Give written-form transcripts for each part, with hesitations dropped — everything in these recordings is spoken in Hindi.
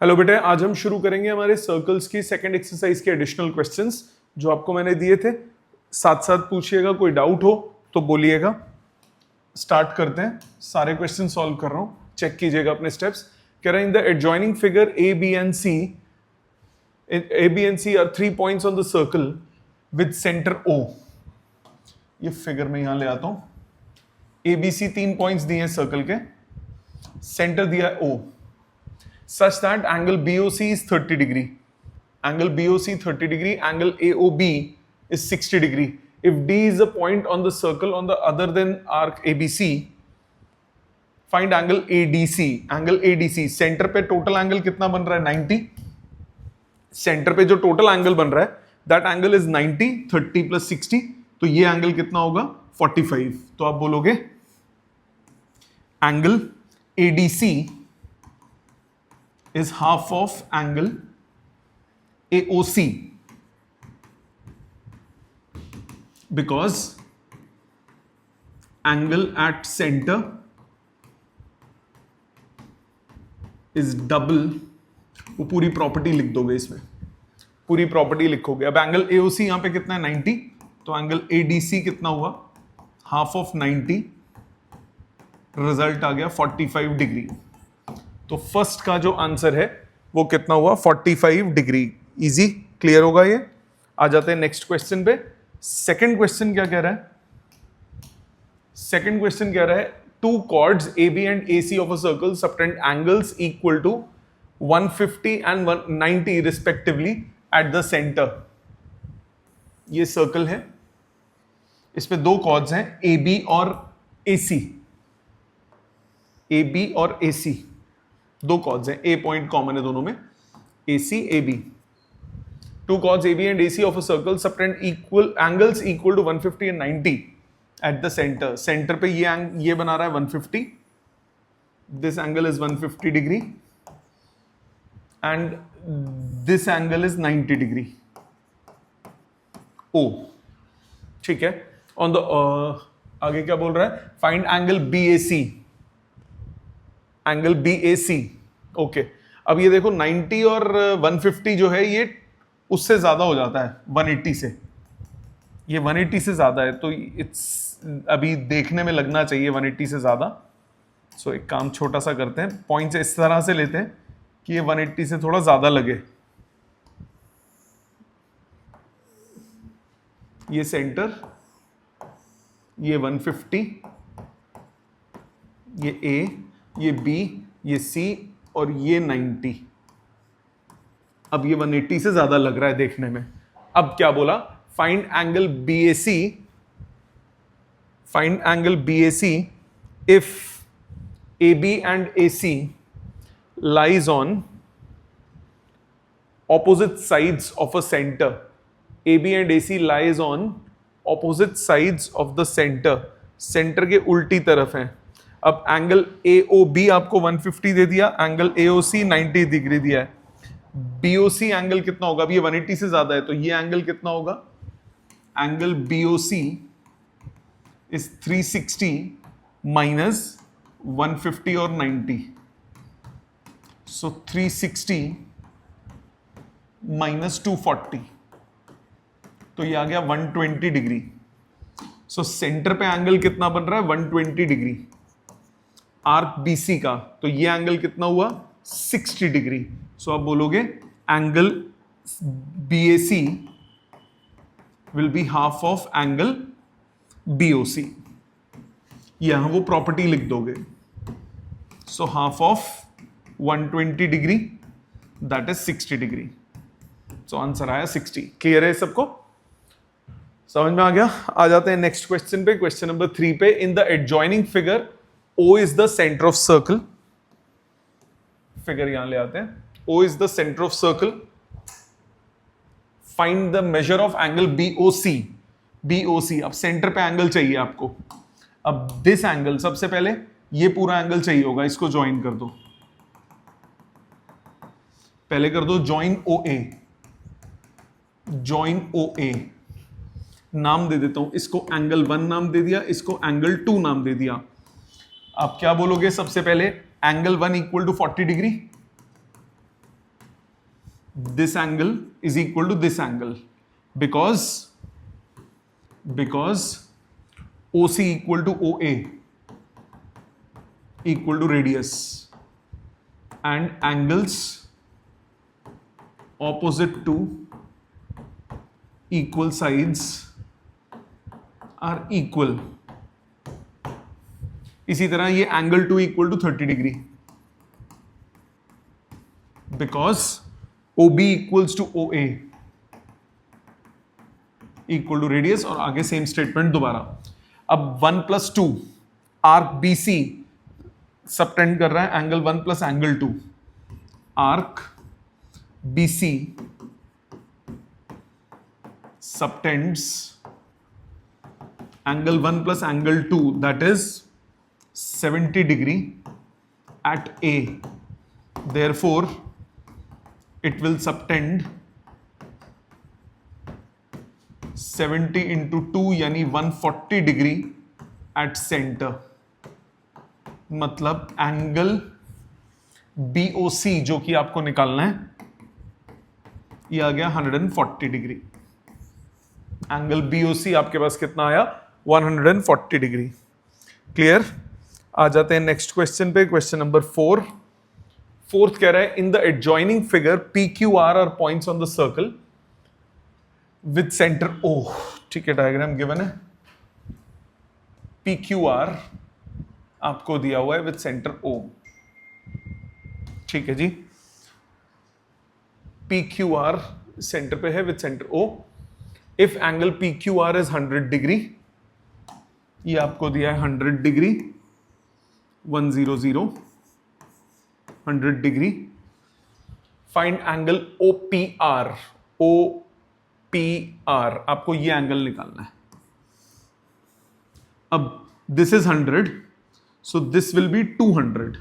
हेलो बेटे, आज हम शुरू करेंगे हमारे सर्कल्स की सेकंड एक्सरसाइज के एडिशनल क्वेश्चंस जो आपको मैंने दिए थे। साथ साथ पूछिएगा, कोई डाउट हो तो बोलिएगा। स्टार्ट करते हैं। सारे क्वेश्चन सॉल्व कर रहा हूं, चेक कीजिएगा अपने स्टेप्स। कह रहा है in the adjoining figure A B and C are 3 points on the circle with centre O. ये फिगर में यहां ले आता हूं। ए बी सी 3 पॉइंट्स दिए हैं सर्कल के, सेंटर दिया है ओ, such that angle BOC is 30 degree. Angle BOC 30 degree, angle AOB is 60 degree. If D is a point on the circle on the other than arc ABC, find angle ADC. Angle ADC, center पे total angle कितना बन रहा है? 90. Center पे जो total angle बन रहा है, that angle is 90, 30 plus 60. तो ये angle कितना होगा? 45. तो आप बोलोगे angle ADC is half of angle AOC because angle at center is double। वो पूरी प्रॉपर्टी लिख दोगे, इसमें पूरी प्रॉपर्टी लिखोगे। अब एंगल AOC यहां पे कितना है? 90, तो एंगल ADC कितना हुआ? हाफ ऑफ 90, रिजल्ट आ गया 45 डिग्री। तो फर्स्ट का जो आंसर है वो कितना हुआ? 45 डिग्री। इजी, क्लियर होगा ये। आ जाते हैं नेक्स्ट क्वेश्चन पे। सेकंड क्वेश्चन क्या कह रहा है? सेकंड क्वेश्चन कह रहा है two chords AB and AC of a circle subtend angles equal to 150 and 190 respectively at the centre. ये सर्कल है, इस पे दो कॉर्ड्स हैं AB और AC। AB और AC दो कॉर्ड्स हैं, ए पॉइंट कॉमन है दोनों में, AC AB। Two chords AB and AC of a circle subtend equal angles equal to 150 and 90 at the centre. Centre पे ये बना रहा है 150, this angle is 150 degree and this angle is 90 degree O। ठीक है। ऑन द आगे क्या बोल रहा है? Find angle BAC। Angle BAC, okay. अब ये देखो 90 और 150 जो है ये उससे ज्यादा हो जाता है 180 से। ये 180 से ज्यादा है तो इट्स अभी देखने में लगना चाहिए 180 से ज्यादा। सो एक काम छोटा सा करते हैं, पॉइंट्स इस तरह से लेते हैं कि ये 180 से थोड़ा ज्यादा लगे। ये सेंटर, ये 150, ये A, ये B, ये C और ये 90। अब ये 180 से ज्यादा लग रहा है देखने में। अब क्या बोला? Find angle BAC। Find angle BAC if AB and AC lies on opposite sides of a center। AB and AC lies on opposite sides of the center। Centre के उल्टी तरफ है। अब एंगल AOB आपको 150 दे दिया, एंगल AOC 90 डिग्री दिया है। BOC एंगल कितना होगा? अब ये 180 से ज्यादा है तो ये एंगल कितना होगा? एंगल BOC इज 360 माइनस 150 और 90। सो 360 माइनस 240, तो ये आ गया 120 डिग्री। सो सेंटर पे एंगल कितना बन रहा है? 120 डिग्री आर्क BC का। तो ये एंगल कितना हुआ? 60 डिग्री। सो आप बोलोगे angle BAC will be half of angle BOC। यहां वो प्रॉपर्टी लिख दोगे। सो half of 120 degree that is 60 degree. So answer आया 60। क्लियर है सबको? समझ में आ गया? आ जाते हैं नेक्स्ट क्वेश्चन पे, क्वेश्चन नंबर 3 पे। In the adjoining figure O is the center of circle। Figure यहां ले आते हैं। O is the center of circle। Find the measure of angle BOC। BOC, अब सेंटर पे एंगल चाहिए आपको। अब दिस एंगल, सबसे पहले ये पूरा एंगल चाहिए होगा, इसको ज्वाइन कर दो। पहले कर दो ज्वाइन OA। ज्वाइन OA नाम दे देता हूं इसको, एंगल 1 नाम दे दिया, इसको एंगल 2 नाम दे दिया। आप क्या बोलोगे? सबसे पहले angle 1 equal to 40 degree, this angle is equal to this angle because OC equal to OA equal to radius and angles opposite to equal sides are equal. इसी तरह ये angle 2 equal to 30 degree because OB equals to OA equal to radius और आगे सेम स्टेटमेंट दोबारा. अब 1 plus 2 आर्क BC सबटेंड कर रहा है angle 1 plus angle 2. Arc BC subtends angle 1 plus angle 2, that is 70 degree at A. Therefore, it will subtend 70 into 2 यानी 140 degree at center. मतलब एंगल BOC जो कि आपको निकालना है ये आ गया 140 डिग्री. एंगल BOC आपके पास कितना आया 140 डिग्री. क्लियर. आ जाते हैं नेक्स्ट क्वेश्चन पे. Question number 4. फोर्थ कह रहा है in the adjoining figure PQR are points on the circle with centre O. ठीक है, डायग्राम गिवन है. PQR आपको दिया हुआ है विद सेंटर O. ठीक है जी. PQR सेंटर पे है with centre O. If angle PQR is 100 degree, ये आपको दिया है 100 degree 100 100 degree. Find angle OPR. OPR आपको ये एंगल निकालना है. अब this is 100, so this will be 200.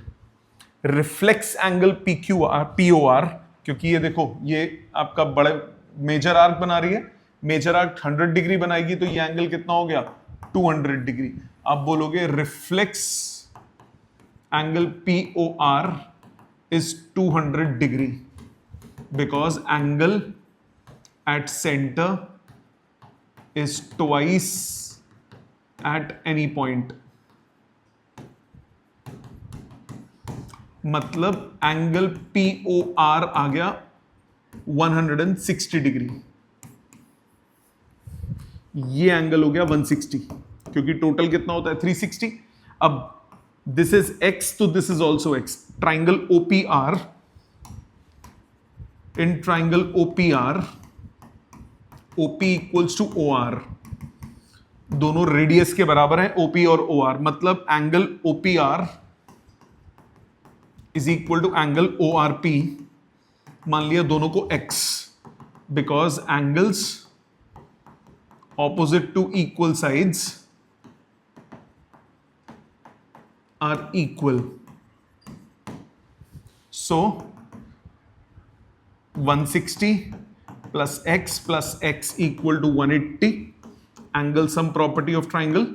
Reflex angle POR, क्योंकि ये देखो ये आपका बड़े मेजर आर्क बना रही है. मेजर आर्क 100 डिग्री बनाएगी तो ये एंगल कितना हो गया 200 डिग्री. आप बोलोगे reflex angle POR is 200 degree because angle at center is twice at any point. मतलब एंगल POR आ गया 160 डिग्री. ये एंगल हो गया 160 क्योंकि टोटल कितना होता है 360. अब दिस इज x तो this is also x. Triangle OPR, in triangle OPR OP equals to OR. दोनों रेडियस के बराबर हैं OP और OR. मतलब angle OPR is equal to angle ORP. मान लिया दोनों को x because angles opposite to equal sides are equal. So 160 plus x equal to 180. Angle sum property of triangle.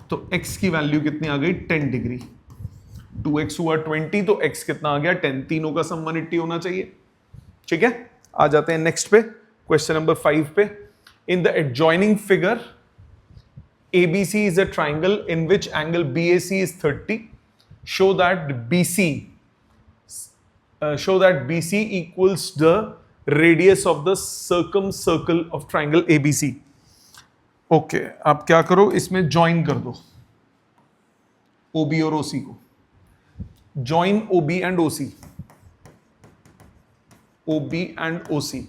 तो x की वैल्यू कितनी आ गई 10 डिग्री. 2x हुआ 20 तो x कितना आ गया 10. तीनों का सम 180 होना चाहिए. ठीक है, आ जाते हैं नेक्स्ट पे. क्वेश्चन नंबर 5 पे. In the adjoining figure ABC is a triangle in which angle BAC is 30. Show that BC equals the radius of the circumcircle of triangle ABC. Okay, आप क्या करो इसमें join कर दो OB और OC को. Join OB and OC. OB and OC.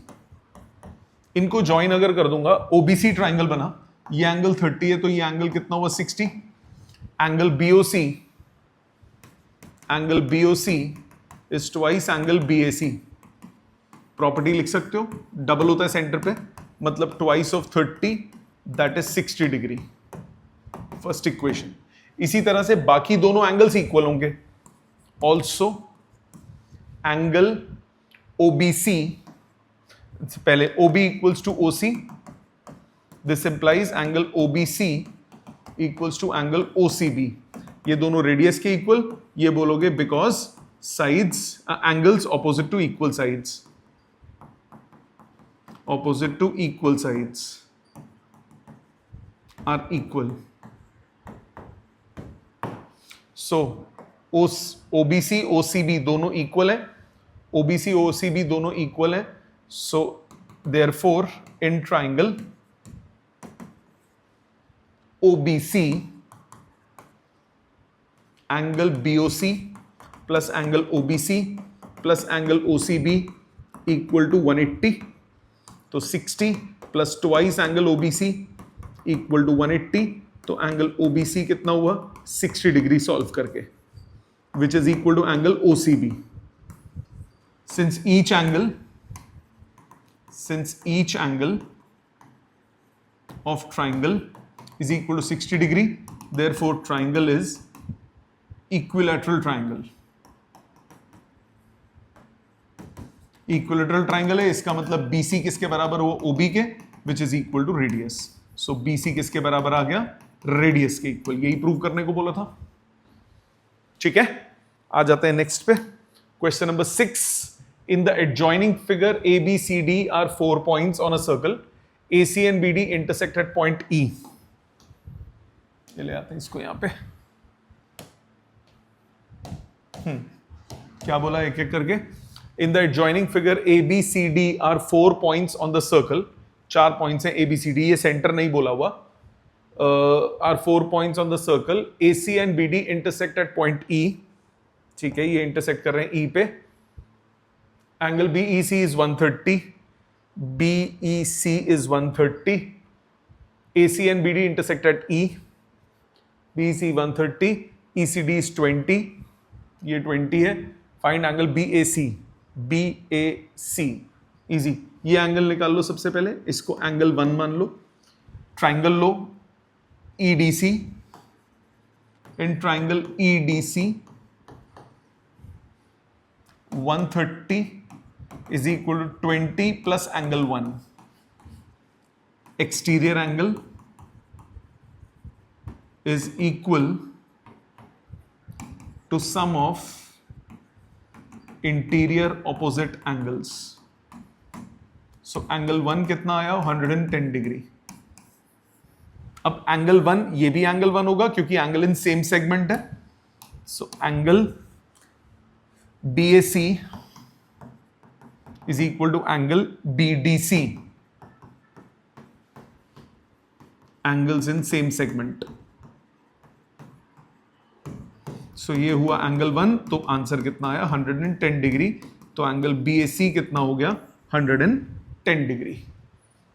इनको join अगर कर दूंगा OBC ट्राइंगल बना. ये एंगल 30 है तो ये एंगल कितना हुआ 60. Angle BOC is twice angle BAC. Property लिख सकते हो, डबल होता है सेंटर पे, मतलब twice of 30 that is 60 degree. First equation. इसी तरह से बाकी दोनों एंगल्स इक्वल होंगे. ऑल्सो एंगल OBC, पहले OB equals to OC. This implies angle OBC equals to angle OCB. ये दोनों रेडियस के इक्वल. ये बोलोगे because sides angles opposite to equal sides, opposite to equal sides are equal. So OBC OCB दोनों इक्वल है, OBC OCB दोनों इक्वल है. So therefore in triangle OBC angle BOC plus angle OBC plus angle OCB equal to 180. तो 60 plus twice angle OBC equal to 180. तो एंगल OBC कितना हुआ 60 डिग्री सॉल्व करके, which is equal to angle OCB. Since each angle of triangle is equal to 60 degree, therefore triangle is equilateral triangle. Equilateral triangle है, इसका मतलब BC किसके बराबर हुआ OB के, which is equal to radius. So BC किसके बराबर आ गया रेडियस के इक्वल. यही प्रूव करने को बोला था. ठीक है, आ जाते हैं नेक्स्ट पे. Question number 6. In the adjoining figure ABCD are 4 points on a circle. AC and BD intersect at point E. ये ले आते हैं इसको यहां पे. क्या बोला एक एक करके. In the adjoining figure ABCD are 4 points on the circle. 4 points हैं ABCD, ये सेंटर नहीं बोला हुआ. Are 4 points on the circle. AC and BD intersect at point E. ठीक है, ये इंटरसेक्ट कर रहे हैं E पे. Angle BEC is 130. BEC is 130. AC and BD intersect at E. BEC 130. ECD is 20. ये 20 है. Find angle BAC. BAC easy. ये एंगल निकाल लो सबसे पहले, इसको एंगल 1 मान लो. ट्राइंगल लो EDC. In triangle EDC 130 is equal to 20 plus angle 1. Exterior angle is equal to sum of interior opposite angles. So angle 1 कितना आया 110 डिग्री. अब एंगल 1, ये भी एंगल 1 होगा क्योंकि एंगल इन सेम सेगमेंट है. So angle BAC is equal to angle BDC. Angles in same segment. So ये हुआ एंगल 1. तो आंसर कितना आया 110 डिग्री. तो एंगल BAC कितना हो गया 110 डिग्री.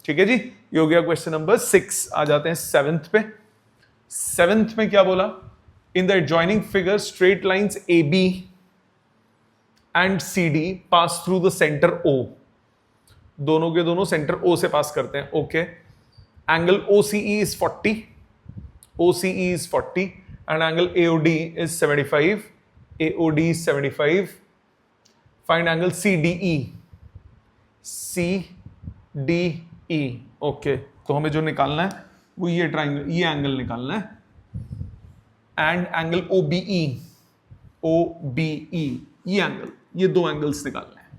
ठीक है जी, ये हो गया क्वेश्चन नंबर 6. आ जाते हैं 7th पे. 7th में क्या बोला. In the adjoining figure straight lines AB and CD pass through the centre O. दोनों के दोनों सेंटर O से पास करते हैं. Okay. Angle OCE is 40. OCE is 40 and angle AOD is 75. AOD is 75. Find angle CDE. CDE. Okay. तो हमें जो निकालना है वो ये ट्राइंगल, ये एंगल निकालना है. And angle OBE. OBE ये एंगल, ये दो एंगल्स निकालने हैं.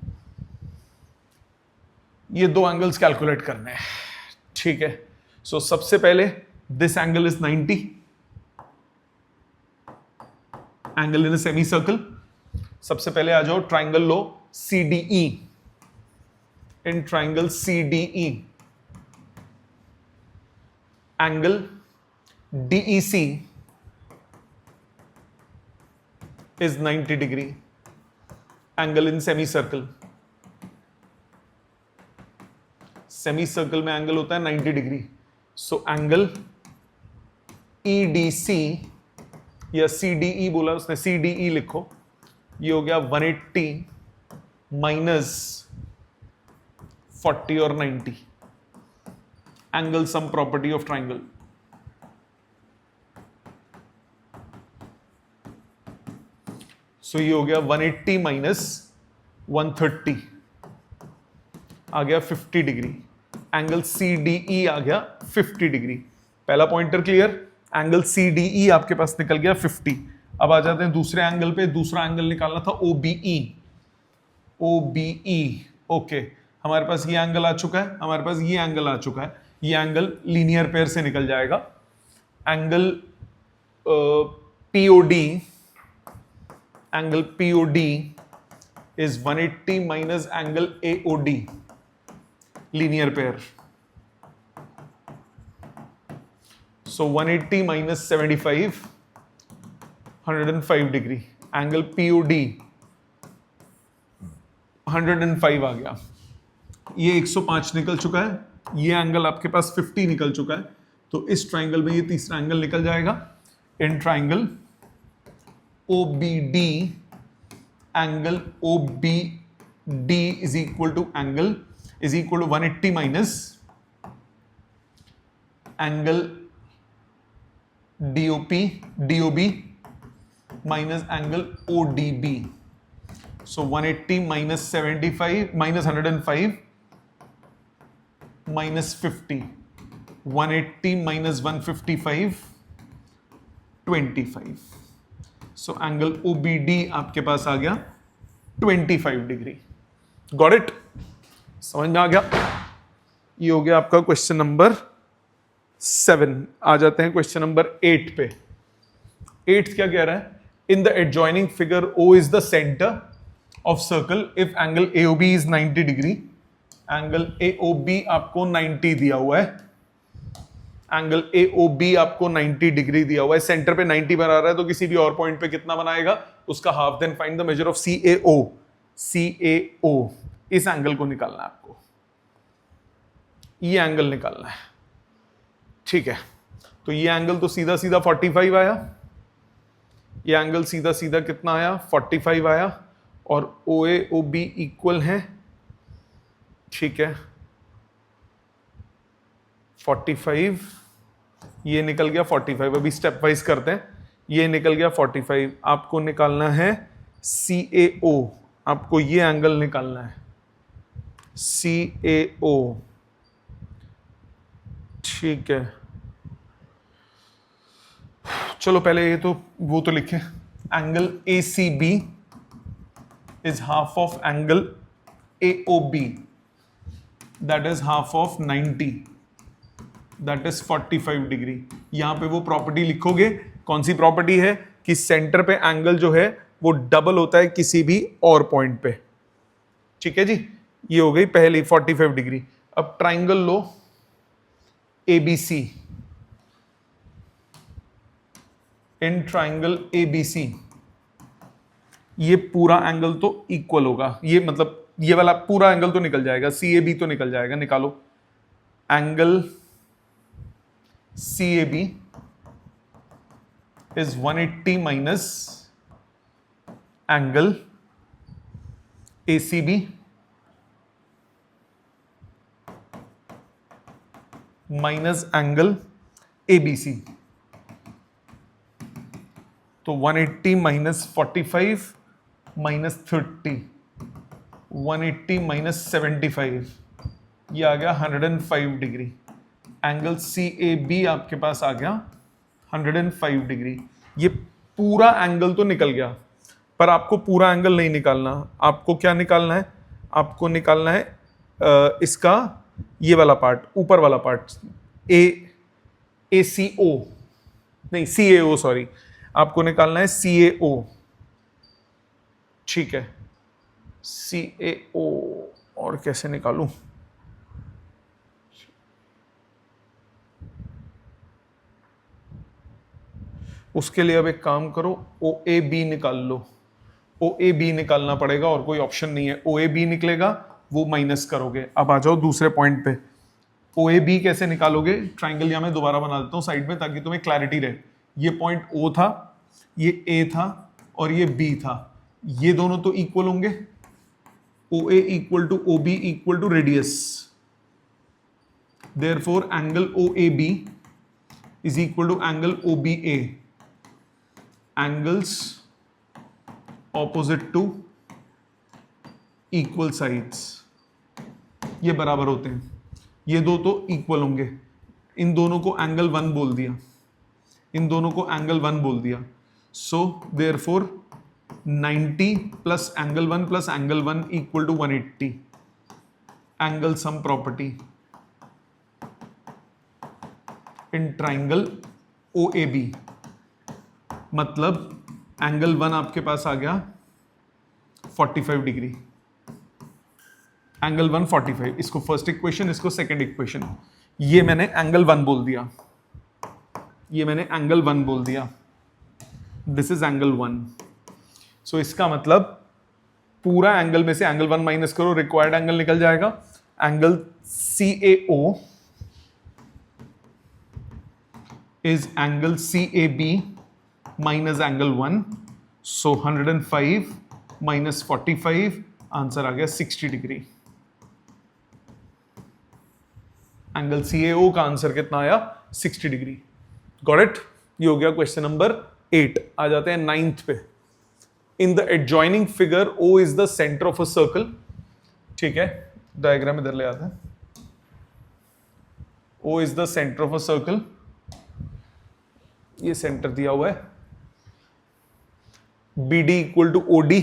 ये दो एंगल्स कैलकुलेट करने हैं. ठीक है. सो सबसे पहले this angle is 90. Angle in a semi circle. सबसे पहले आ जाओ triangle low CDE. In triangle CDE angle DEC is 90 degree. Angle in semicircle. Semicircle में एंगल होता है 90 डिग्री. सो एंगल EDC या CDE बोला उसने, CDE लिखो. ये हो गया 180 माइनस 40 और 90. Angle sum property of triangle. So ये हो गया 180 माइनस 130 आ गया 50 डिग्री. एंगल CDE आ गया 50 डिग्री. पहला पॉइंटर क्लियर. एंगल CDE आपके पास निकल गया 50. अब आ जाते हैं दूसरे एंगल पे। दूसरा एंगल निकालना था OBE। OBE ओके, हमारे पास ये एंगल आ चुका है, हमारे पास ये एंगल आ चुका है। ये एंगल लीनियर पेयर से निकल जाएगा। Angle POD, angle POD is 180 minus angle AOD, linear pair. So 180 minus 75, 105 degree. Angle POD 105 आ गया। ये 105 निकल चुका है, ये एंगल आपके पास 50 निकल चुका है। तो इस ट्राइंगल में ये तीसरा एंगल निकल जाएगा। In triangle OBD, angle OBD is equal to 180 minus angle DOB minus angle ODB. So 180 minus 75 minus 105 minus 50. 180 minus 155, 25. So angle OBD आपके पास आ गया 25 डिग्री। Got it? समझ में आ गया? ये हो गया आपका क्वेश्चन नंबर 7। आ जाते हैं क्वेश्चन नंबर 8 पे। 8 क्या कह रहा है? In the adjoining figure O is the centre of circle if angle AOB is 90 degree. Angle AOB आपको 90 दिया हुआ है। एंगल AOB आपको 90 डिग्री दिया हुआ है। सेंटर पे 90 बना रहा है, तो किसी भी और पॉइंट पे कितना बनाएगा उसका half. Then find the measure of CAO। CAO इस एंगल को निकालना है आपको, ये एंगल निकालना है। ठीक है, तो ये एंगल तो सीधा सीधा 45 आया, ये एंगल सीधा सीधा कितना आया? 45 आया। और OA OB इक्वल है, ठीक है, 45, ये निकल गया 45। अभी स्टेप वाइज करते हैं। ये निकल गया 45। आपको निकालना है CAO, आपको ये एंगल निकालना है CAO। ठीक है, चलो पहले ये तो वो तो लिखे। Angle ACB is half of angle AOB, that is half of 90, that is 45 degree. यहां पे वो प्रॉपर्टी लिखोगे। कौन सी प्रॉपर्टी है? कि सेंटर पे एंगल जो है वो डबल होता है किसी भी और पॉइंट पे। ठीक है जी, ये हो गई पहली 45 डिग्री। अब ट्राइंगल लो ABC। इन ट्राइंगल ABC ये पूरा एंगल तो इक्वल होगा। ये मतलब ये वाला पूरा एंगल तो निकल जाएगा, CAB तो निकल जाएगा। निकालो angle CAB is 180 minus angle ACB minus angle ABC। तो 180 minus 45 minus 30, 180 minus 75, ये आ गया 105 डिग्री। एंगल CAB आपके पास आ गया 105 डिग्री। ये पूरा एंगल तो निकल गया, पर आपको पूरा एंगल नहीं निकालना। आपको क्या निकालना है? आपको निकालना है इसका ये वाला पार्ट, ऊपर वाला पार्ट, ACO नहीं CAO, सॉरी, आपको निकालना है CAO। ठीक है, CAO। और कैसे निकालूं? उसके लिए अब एक काम करो, OAB निकाल लो। OAB निकालना पड़ेगा, और कोई ऑप्शन नहीं है। OAB निकलेगा, वो माइनस करोगे। अब आ जाओ दूसरे पॉइंट पे। OAB कैसे निकालोगे? ट्राइंगल यहाँ मैं दोबारा बना देता हूँ साइड में, ताकि तुम्हें क्लैरिटी रहे। ये पॉइंट O था, ये A था, और ये B था। ये दोनों तो इक्वल होंगे। OA equal to OB equal to radius. Therefore angle OAB is equal to angle OBA। Angles opposite to equal sides, ये बराबर होते हैं। ये दो तो इक्वल होंगे। इन दोनों को एंगल 1 बोल दिया, इन दोनों को एंगल 1 बोल दिया। So therefore 90 plus angle 1 plus angle 1 equal to 180. Angle sum property in triangle OAB. मतलब एंगल 1 आपके पास आ गया 45 डिग्री. एंगल 1 45. इसको फर्स्ट इक्वेशन, इसको सेकंड इक्वेशन. ये मैंने एंगल 1 बोल दिया, ये मैंने एंगल 1 बोल दिया. This is angle 1. सो इसका मतलब पूरा एंगल में से एंगल 1 माइनस करो, रिक्वायर्ड एंगल निकल जाएगा. Angle CAO is angle CAB minus angle 1. So 105 minus 45, answer आ गया 60 डिग्री. एंगल CAO का आंसर कितना आया? 60 डिग्री. Got it? ये हो गया क्वेश्चन नंबर 8. आ जाते हैं 9th पे. In the adjoining figure O is the centre of a circle. ठीक है, डायग्राम इधर ले आते हैं. O is the centre of a circle. ये सेंटर दिया हुआ है. BD equal to OD,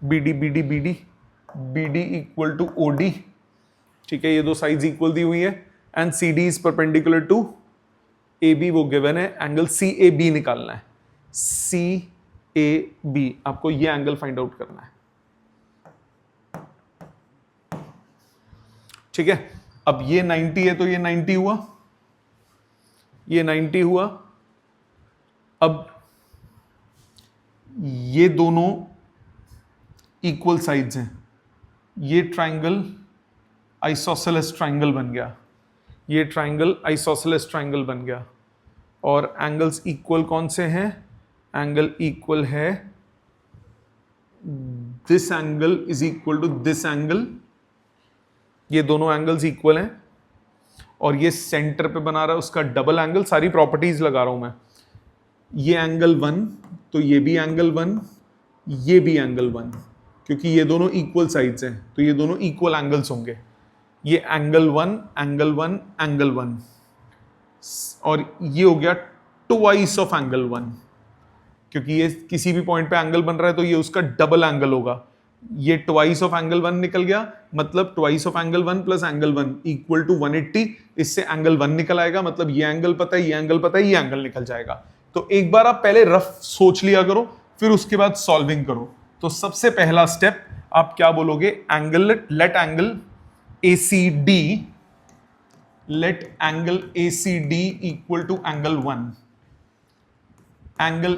BD equal to OD. ठीक है, ये दो साइड्स इक्वल दी हुई है. And CD is perpendicular to AB, वो गिवन है. एंगल CAB निकालना है. CAB आपको ये एंगल फाइंड आउट करना है. ठीक है, अब ये 90 है तो ये 90 हुआ, ये 90 हुआ. अब ये दोनों इक्वल साइड्स हैं. ये ट्राइंगल आइसोसेलेस ट्राइंगल बन गया, ये ट्राइंगल आइसोसेलेस ट्राइंगल बन गया. और एंगल्स इक्वल कौन से हैं? एंगल इक्वल है this angle is equal to this angle. ये दोनों एंगल्स इक्वल हैं. और ये सेंटर पे बना रहा है उसका डबल एंगल. सारी प्रॉपर्टीज लगा रहा हूं मैं. ये एंगल 1 तो ये भी एंगल 1, ये भी एंगल 1, क्योंकि ये दोनों इक्वल साइड्स हैं तो ये दोनों इक्वल एंगल्स होंगे. ये एंगल 1, एंगल 1, एंगल 1. और ये हो गया ट्वाइस ऑफ एंगल 1, क्योंकि ये किसी भी पॉइंट पे एंगल बन रहा है तो ये उसका डबल एंगल होगा. ये ट्वाइस ऑफ एंगल 1 निकल गया, मतलब twice of angle 1 plus angle 1 equal to 180. इससे एंगल 1 निकल आएगा, मतलब ये एंगल पता है, ये एंगल पता है, ये एंगल निकल जाएगा. तो एक बार आप पहले रफ सोच लिया करो, फिर उसके बाद सॉल्विंग करो. तो सबसे पहला स्टेप आप क्या बोलोगे? Angle, let angle ACD, let angle ACD equal to angle 1. Angle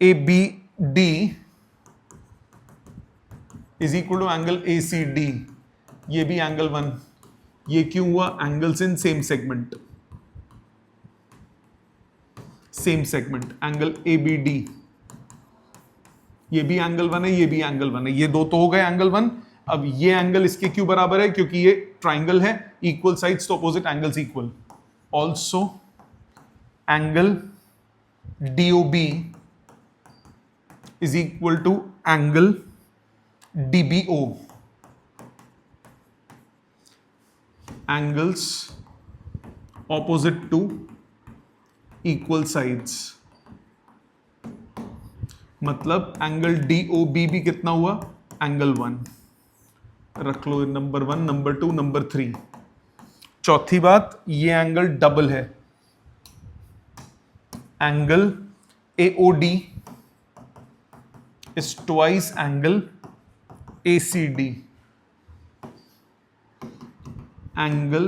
ABD is equal to angle ACD. ये भी एंगल 1. ये क्यों हुआ? Angles in same segment, same segment. Angle ABD, ये भी एंगल 1 है, ये भी एंगल 1 है. ये दो तो हो गए एंगल 1. अब ये एंगल इसके क्यों बराबर है? क्योंकि ये ट्राइंगल है, इक्वल साइड्स तो opposite angles equal. Also angle DOB is equal to angle DBO. Angles opposite to equal sides. मतलब एंगल DOB भी कितना हुआ? एंगल 1. रख लो नंबर 1, नंबर 2, नंबर 3. चौथी बात, ये एंगल डबल है. Angle AOD is twice angle ACD. Angle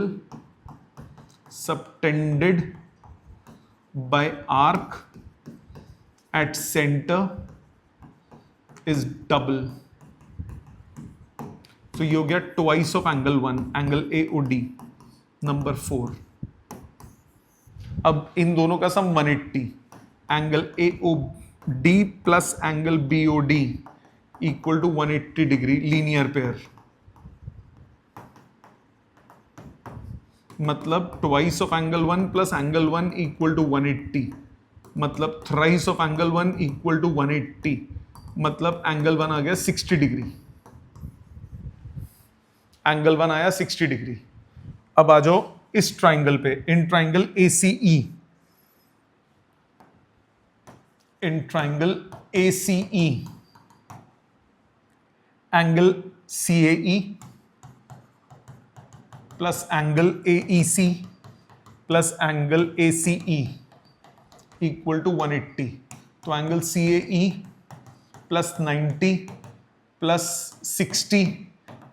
subtended by arc at center is double. तो ये हो गया twice of angle 1, angle AOD. Number 4. अब इन दोनों का sum 180. Angle AOD plus angle BOD equal to 180 degree, linear pair. मतलब twice of angle 1 plus angle 1 equal to 180. मतलब thrice of angle 1 equal to 180. मतलब एंगल 1 आ गया 60 डिग्री. एंगल 1 आया 60 डिग्री. अब आ जाओ इस ट्राइंगल पे, in triangle ACE. in triangle ACE, angle CAE plus angle AEC plus angle ACE equal to 180. तो angle CAE plus 90 plus 60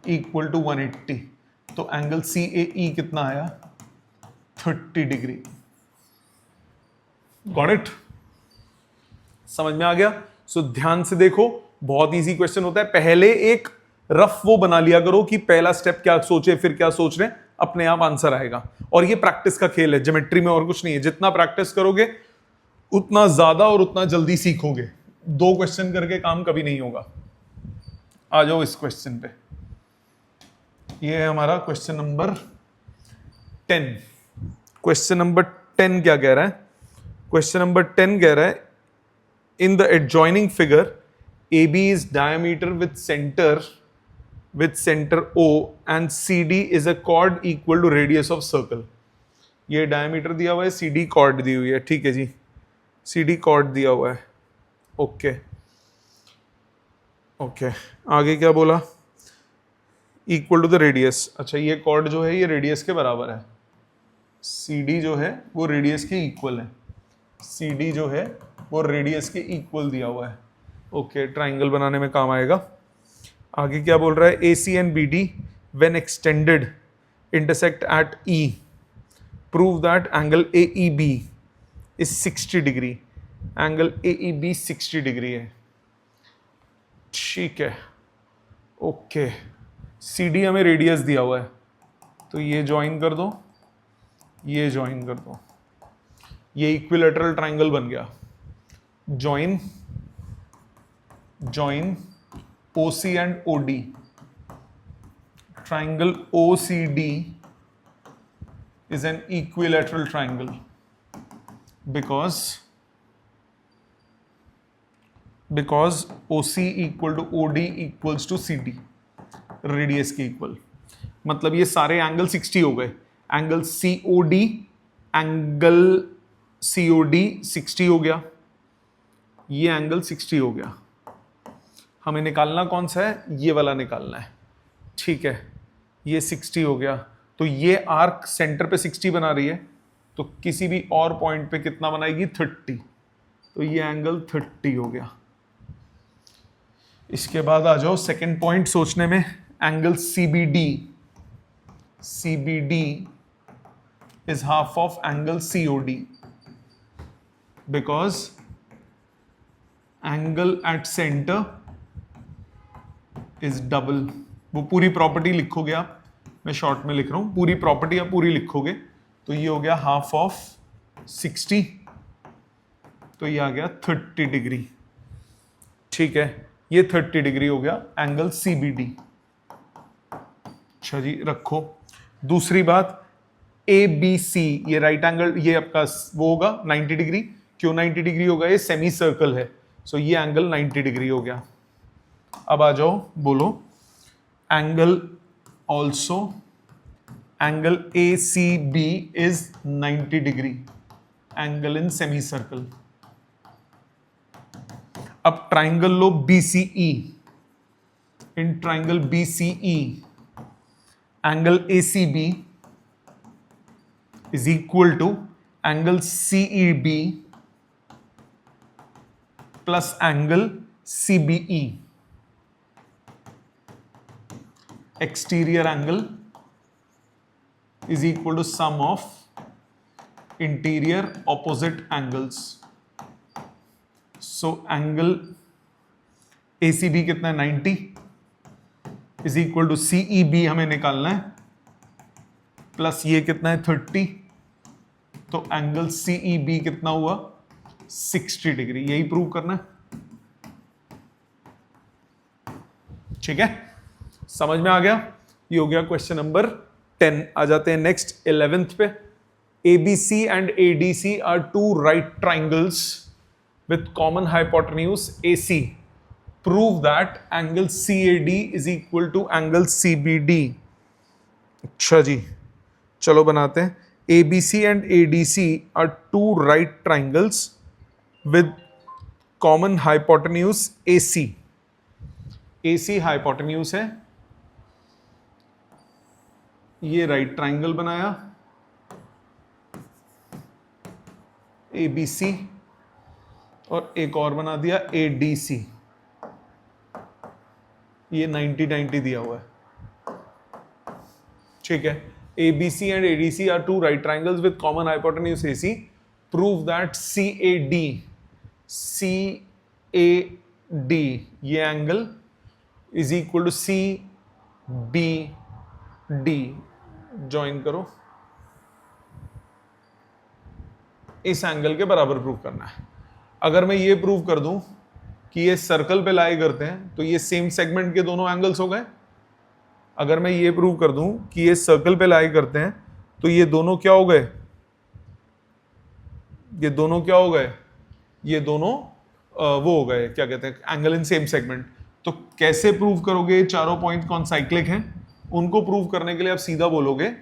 equal to 180. तो angle CAE कितना आया? 30 डिग्री. Got it? समझ में आ गया? सो ध्यान से देखो, बहुत इजी क्वेश्चन होता है. पहले एक रफ वो बना लिया करो कि पहला स्टेप क्या सोचे, फिर क्या सोच रहे हैं, अपने आप आंसर आएगा. और ये प्रैक्टिस का खेल है, ज्योमेट्री में और कुछ नहीं है. जितना प्रैक्टिस करोगे उतना ज्यादा और उतना जल्दी सीखोगे. 2 क्वेश्चन करके काम कभी नहीं होगा. आ जाओ इस क्वेश्चन पे. ये है हमारा क्वेश्चन नंबर 10. क्वेश्चन नंबर 10 क्या कह रहा है? क्वेश्चन नंबर 10 कह रहा है, in the adjoining figure, AB is diameter with center O and CD is a chord equal to radius of circle. ये diameter दिया हुआ है, CD chord दी हुई है. ठीक है जी, CD chord दिया हुआ है. ओके ओके, आगे क्या बोला? Equal to the radius. अच्छा, ये कॉर्ड जो है ये रेडियस के बराबर है. CD जो है वो रेडियस के इक्वल है. CD जो है वो रेडियस के इक्वल दिया हुआ है. ओके, ट्राइंगल बनाने में काम आएगा. आगे क्या बोल रहा है? AC and BD when extended intersect at E. Prove that angle AEB is 60 degree. Angle AEB 60 degree है. ठीक है, ओके. CD हमें रेडियस दिया हुआ है, तो ये ज्वाइन कर दो, ये ज्वाइन कर दो. ये इक्विलैटरल ट्राइंगल बन गया. join OC and OD. Triangle OCD is an equilateral triangle because OC equal to OD equals to CD, radius के इक्वल. मतलब ये सारे एंगल 60 हो गए. एंगल COD 60 हो गया. ये एंगल 60 हो गया. हमें निकालना कौन सा है? ये वाला निकालना है. ठीक है, ये 60 हो गया. तो ये आर्क सेंटर पे 60 बना रही है, तो किसी भी और पॉइंट पे कितना बनाएगी? 30. तो ये एंगल 30 हो गया. इसके बाद आ जाओ सेकंड पॉइंट सोचने में. Angle CBD is half of angle COD because angle at center is double. वो पूरी प्रॉपर्टी लिखोगे आप, मैं शॉर्ट में लिख रहा हूं. पूरी प्रॉपर्टी आप पूरी लिखोगे तो ये हो गया हाफ ऑफ 60, तो ये आ गया 30 डिग्री. ठीक है, ये 30 डिग्री हो गया एंगल CBD. अच्छा जी, रखो. दूसरी बात, ABC, ये राइट एंगल, ये आपका वो होगा 90 डिग्री. क्यों 90 डिग्री होगा? ये सेमी सर्कल है, सो ये एंगल 90 डिग्री हो गया. अब आ जाओ, बोलो angle also, angle ACB is 90 degree, angle in semi circle. अब ट्राइंगल लो BCE. In triangle BCE angle ACB is equal to angle CEB plus angle CBE. Exterior angle is equal to sum of interior opposite angles. So angle ACB कितना है? 90 is equal to CEB हमें निकालना है, प्लस ये कितना है? 30. तो एंगल CEB कितना हुआ? 60 डिग्री. यही प्रूव करना है. ठीक है, समझ में आ गया? ये हो गया क्वेश्चन नंबर 10. आ जाते हैं नेक्स्ट 11th पे. ABC and ADC are two right triangles with common hypotenuse AC. Prove that angle CAD is equal to angle CBD. अच्छा जी, चलो बनाते हैं. ABC and ADC are two right triangles with common hypotenuse AC, AC hypotenuse है, ये राइट ट्राइंगल बनाया ABC और एक और बना दिया ADC, ये 90-90 दिया हुआ है, ठीक है। ABC and ADC are two right triangles with common hypotenuse AC. Prove that CAD ये angle is equal to CBD, join करो, इस एंगल के बराबर प्रूव करना है। अगर मैं ये प्रूव कर दूं कि ये सर्कल पे लाई करते हैं तो ये सेम सेगमेंट के दोनों एंगल्स हो गए। अगर मैं ये प्रूव कर दूं कि ये सर्कल पे लाई करते हैं तो ये दोनों क्या हो गए, ये दोनों क्या हो गए, ये दोनों वो हो गए, क्या कहते हैं, एंगल इन सेम सेगमेंट। तो कैसे प्रूव करोगे चारों पॉइंट कौन साइक्लिक हैं? उनको प्रूव करने के लिए आप सीधा बोलोगे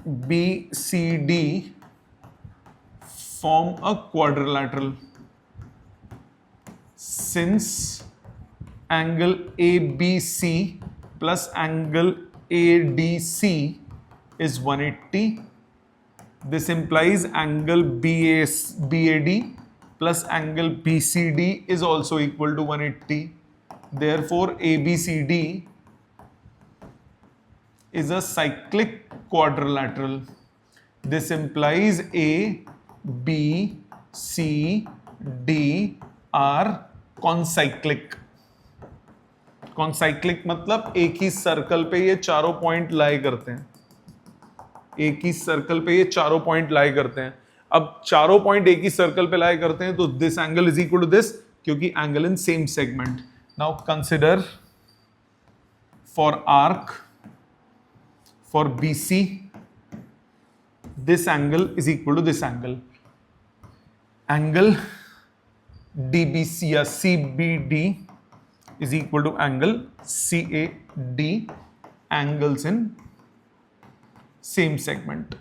ABCD form a quadrilateral since angle ABC plus angle ADC is 180. This implies angle BAD plus angle BCD is also equal to 180. Therefore, ABCD is a cyclic quadrilateral. This implies A, B, C, D are concyclic. Concyclic मतलब एक ही सर्कल पे ये चारों पॉइंट लाई करते हैं, एक ही सर्कल पे ये चारों पॉइंट लाई करते हैं। अब चारों पॉइंट एक ही सर्कल पे लाई करते हैं तो this angle is equal to this, क्योंकि angle in same segment. Now consider for arc for BC this angle is equal to this angle. Angle DBC या CBD is equal to angle CAD, angles in same segment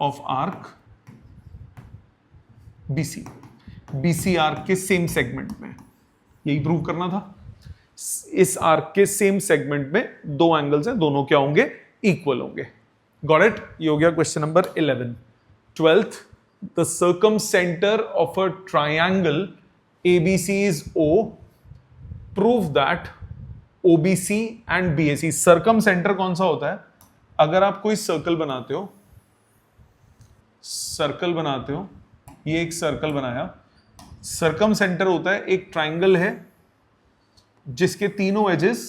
of arc BC. BC arc के सेम सेगमेंट में, यही प्रूव करना था। इस आर्क के सेम सेगमेंट में दो एंगल्स हैं, दोनों क्या होंगे, इक्वल होंगे। Got it? ये हो गया question number 11। 12th, the circumcenter of a triangle ABC is O. Prove that OBC and BAC, circumcenter कौन सा होता है? अगर आप कोई सर्कल बनाते हो, ये एक सर्कल बनाया, सर्कमसेंटर होता है एक ट्राइंगल है जिसके तीनों एजेस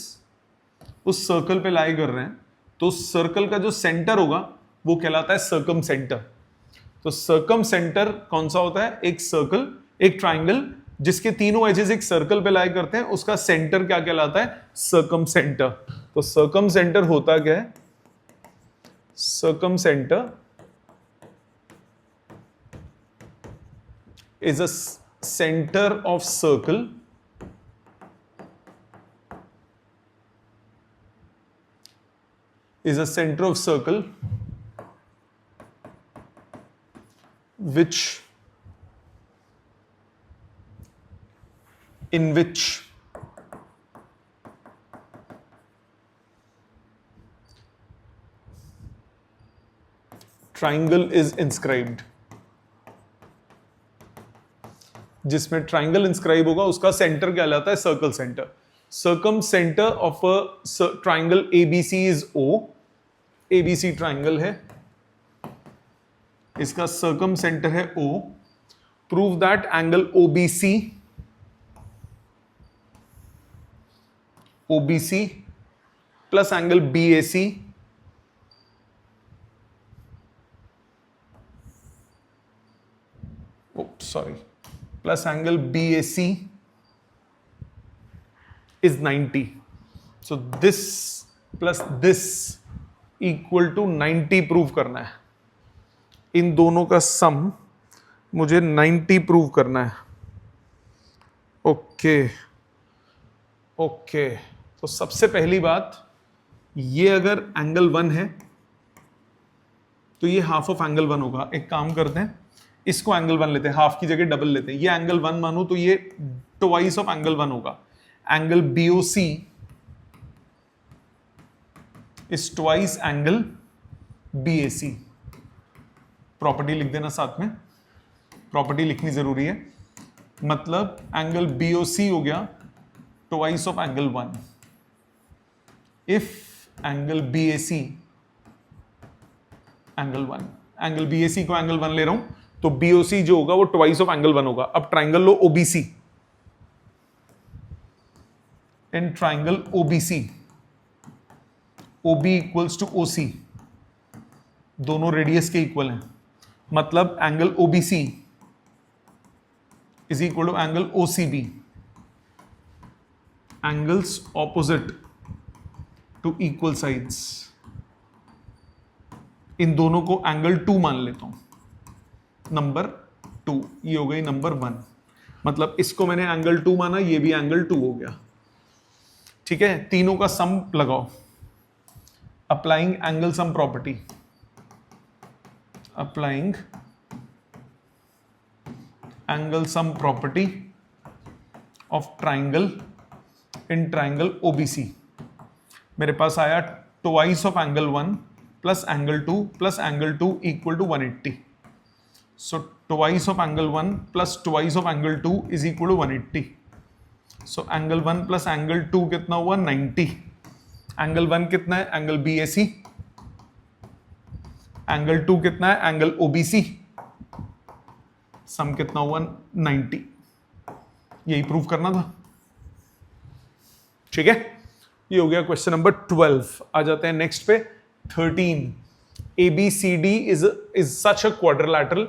उस सर्कल पे लाई कर रहे हैं, तो सर्कल का जो सेंटर होगा वो कहलाता है सर्कम सेंटर। तो सर्कम सेंटर कौन सा होता है? एक सर्कल, एक ट्राइंगल जिसके तीनों एजेस एक सर्कल पे लाई करते हैं, उसका सेंटर क्या कहलाता है? Circum centre. तो सर्कम सेंटर होता क्या है? Circum centre is a centre of circle is a center of circle in which triangle is inscribed। जिसमें ट्राइंगल इंस्क्राइब होगा उसका सेंटर क्या कहलाता है? Circle centre. Circum centre of a triangle ABC is O। ABC triangle है, इसका सर्कम सेंटर है O। Prove that angle OBC plus angle BAC plus angle BAC is 90. So this plus this equal to 90 prove करना है। इन दोनों का सम मुझे 90 प्रूव करना है। ओके, तो सबसे पहली बात, ये अगर एंगल 1 है तो ये हाफ ऑफ एंगल 1 होगा। एक काम करते हैं, इसको एंगल 1 लेते हैं, हाफ की जगह डबल लेते हैं, ये एंगल 1 मानू तो ये ट्वाइस ऑफ एंगल 1 होगा। Angle BOC is twice angle BAC। Property लिख देना साथ में, प्रॉपर्टी लिखनी जरूरी है। मतलब एंगल BOC हो गया twice of angle 1 if angle BAC angle 1, angle BAC को एंगल 1 ले रहा हूं तो BOC जो होगा वो ट्वाइस ऑफ एंगल 1 होगा। अब ट्राइंगल लो OBC, in triangle OBC OB equals to OC, दोनों रेडियस के इक्वल हैं, मतलब angle OBC is equal to angle OCB, angles opposite to equal sides. इन दोनों को एंगल 2 मान लेता हूं, नंबर 2, ये हो गई नंबर 1। मतलब इसको मैंने एंगल 2 माना, ये भी एंगल 2 हो गया। ठीक है, तीनों का सम लगाओ, applying angle sum property, applying angle sum property of triangle in triangle OBC। मेरे पास आया twice of angle 1 plus angle 2 plus angle 2 equal to 180। So twice of angle 1 plus twice of angle 2 is equal to 180। So angle 1 plus angle 2 कितना हुआ 90। एंगल 1 कितना है एंगल BAC, एंगल 2 कितना है एंगल OBC, सम कितना हुआ 90। यही प्रूव करना था। ठीक है, ये हो गया क्वेश्चन नंबर 12। आ जाते हैं नेक्स्ट पे 13। ABCD is such a quadrilateral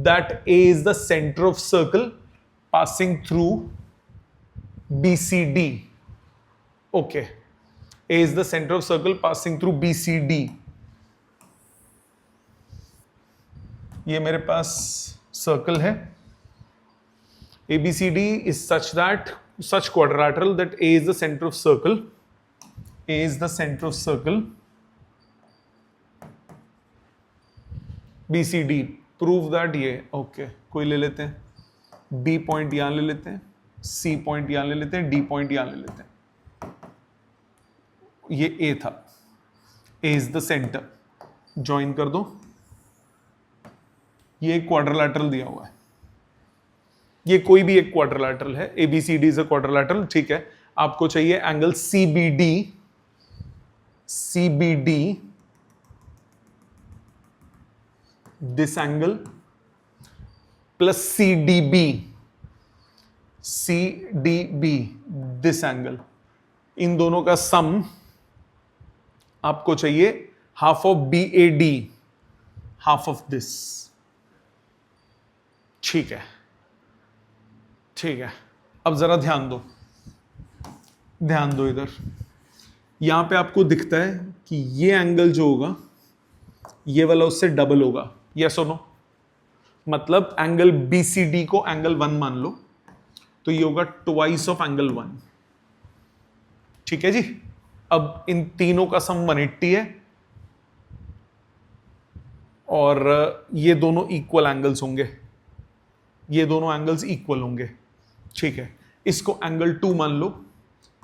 that A is the center of circle passing through BCD. Okay, A is the center of circle passing through BCD. ये मेरे पास सर्कल है, ABCD is such quadrilateral that A is the center of circle. A is the center of circle. BCD, prove that ये ओके कोई ले लेते हैं, B पॉइंट यहां ले लेते हैं, C पॉइंट यहां ले लेते हैं, D पॉइंट यहां ले लेते हैं। ये A था, A is the center, join कर दो। ये एक क्वाड्रिलैटरल दिया हुआ है, ये कोई भी एक क्वाड्रिलैटरल है, ABCD इज अ क्वाड्रिलैटरल। ठीक है, आपको चाहिए angle CBD, this angle plus CDB this angle, इन दोनों का सम आपको चाहिए half of BAD, half of this. ठीक है, ठीक है, अब जरा ध्यान दो इधर। यहां पे आपको दिखता है कि ये एंगल जो होगा ये वाला उससे डबल होगा, यस और नो। मतलब एंगल BCD को एंगल 1 मान लो तो ये होगा ट्वाइस ऑफ एंगल 1। ठीक है जी, अब इन तीनों का सम 180 है और ये दोनों इक्वल एंगल्स होंगे, ये दोनों एंगल्स इक्वल होंगे। ठीक है, इसको एंगल 2 मान लो,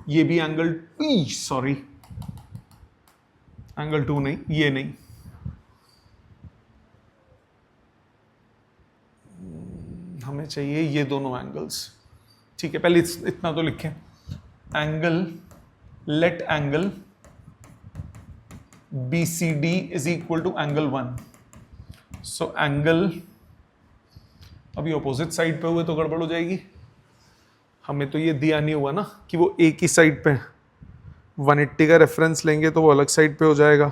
ये भी एंगल, सॉरी एंगल 2 नहीं, ये नहीं, हमें चाहिए ये दोनों एंगल्स। ठीक है, पहले इतना तो लिखें, angle, let angle BCD is equal to angle 1। So angle, अभी ऑपोजिट साइड पे हुए तो गड़बड़ हो जाएगी, हमें तो ये दिया नहीं हुआ ना कि वो एक ही साइड पे, 180 का रेफरेंस लेंगे तो वो अलग साइड पे हो जाएगा।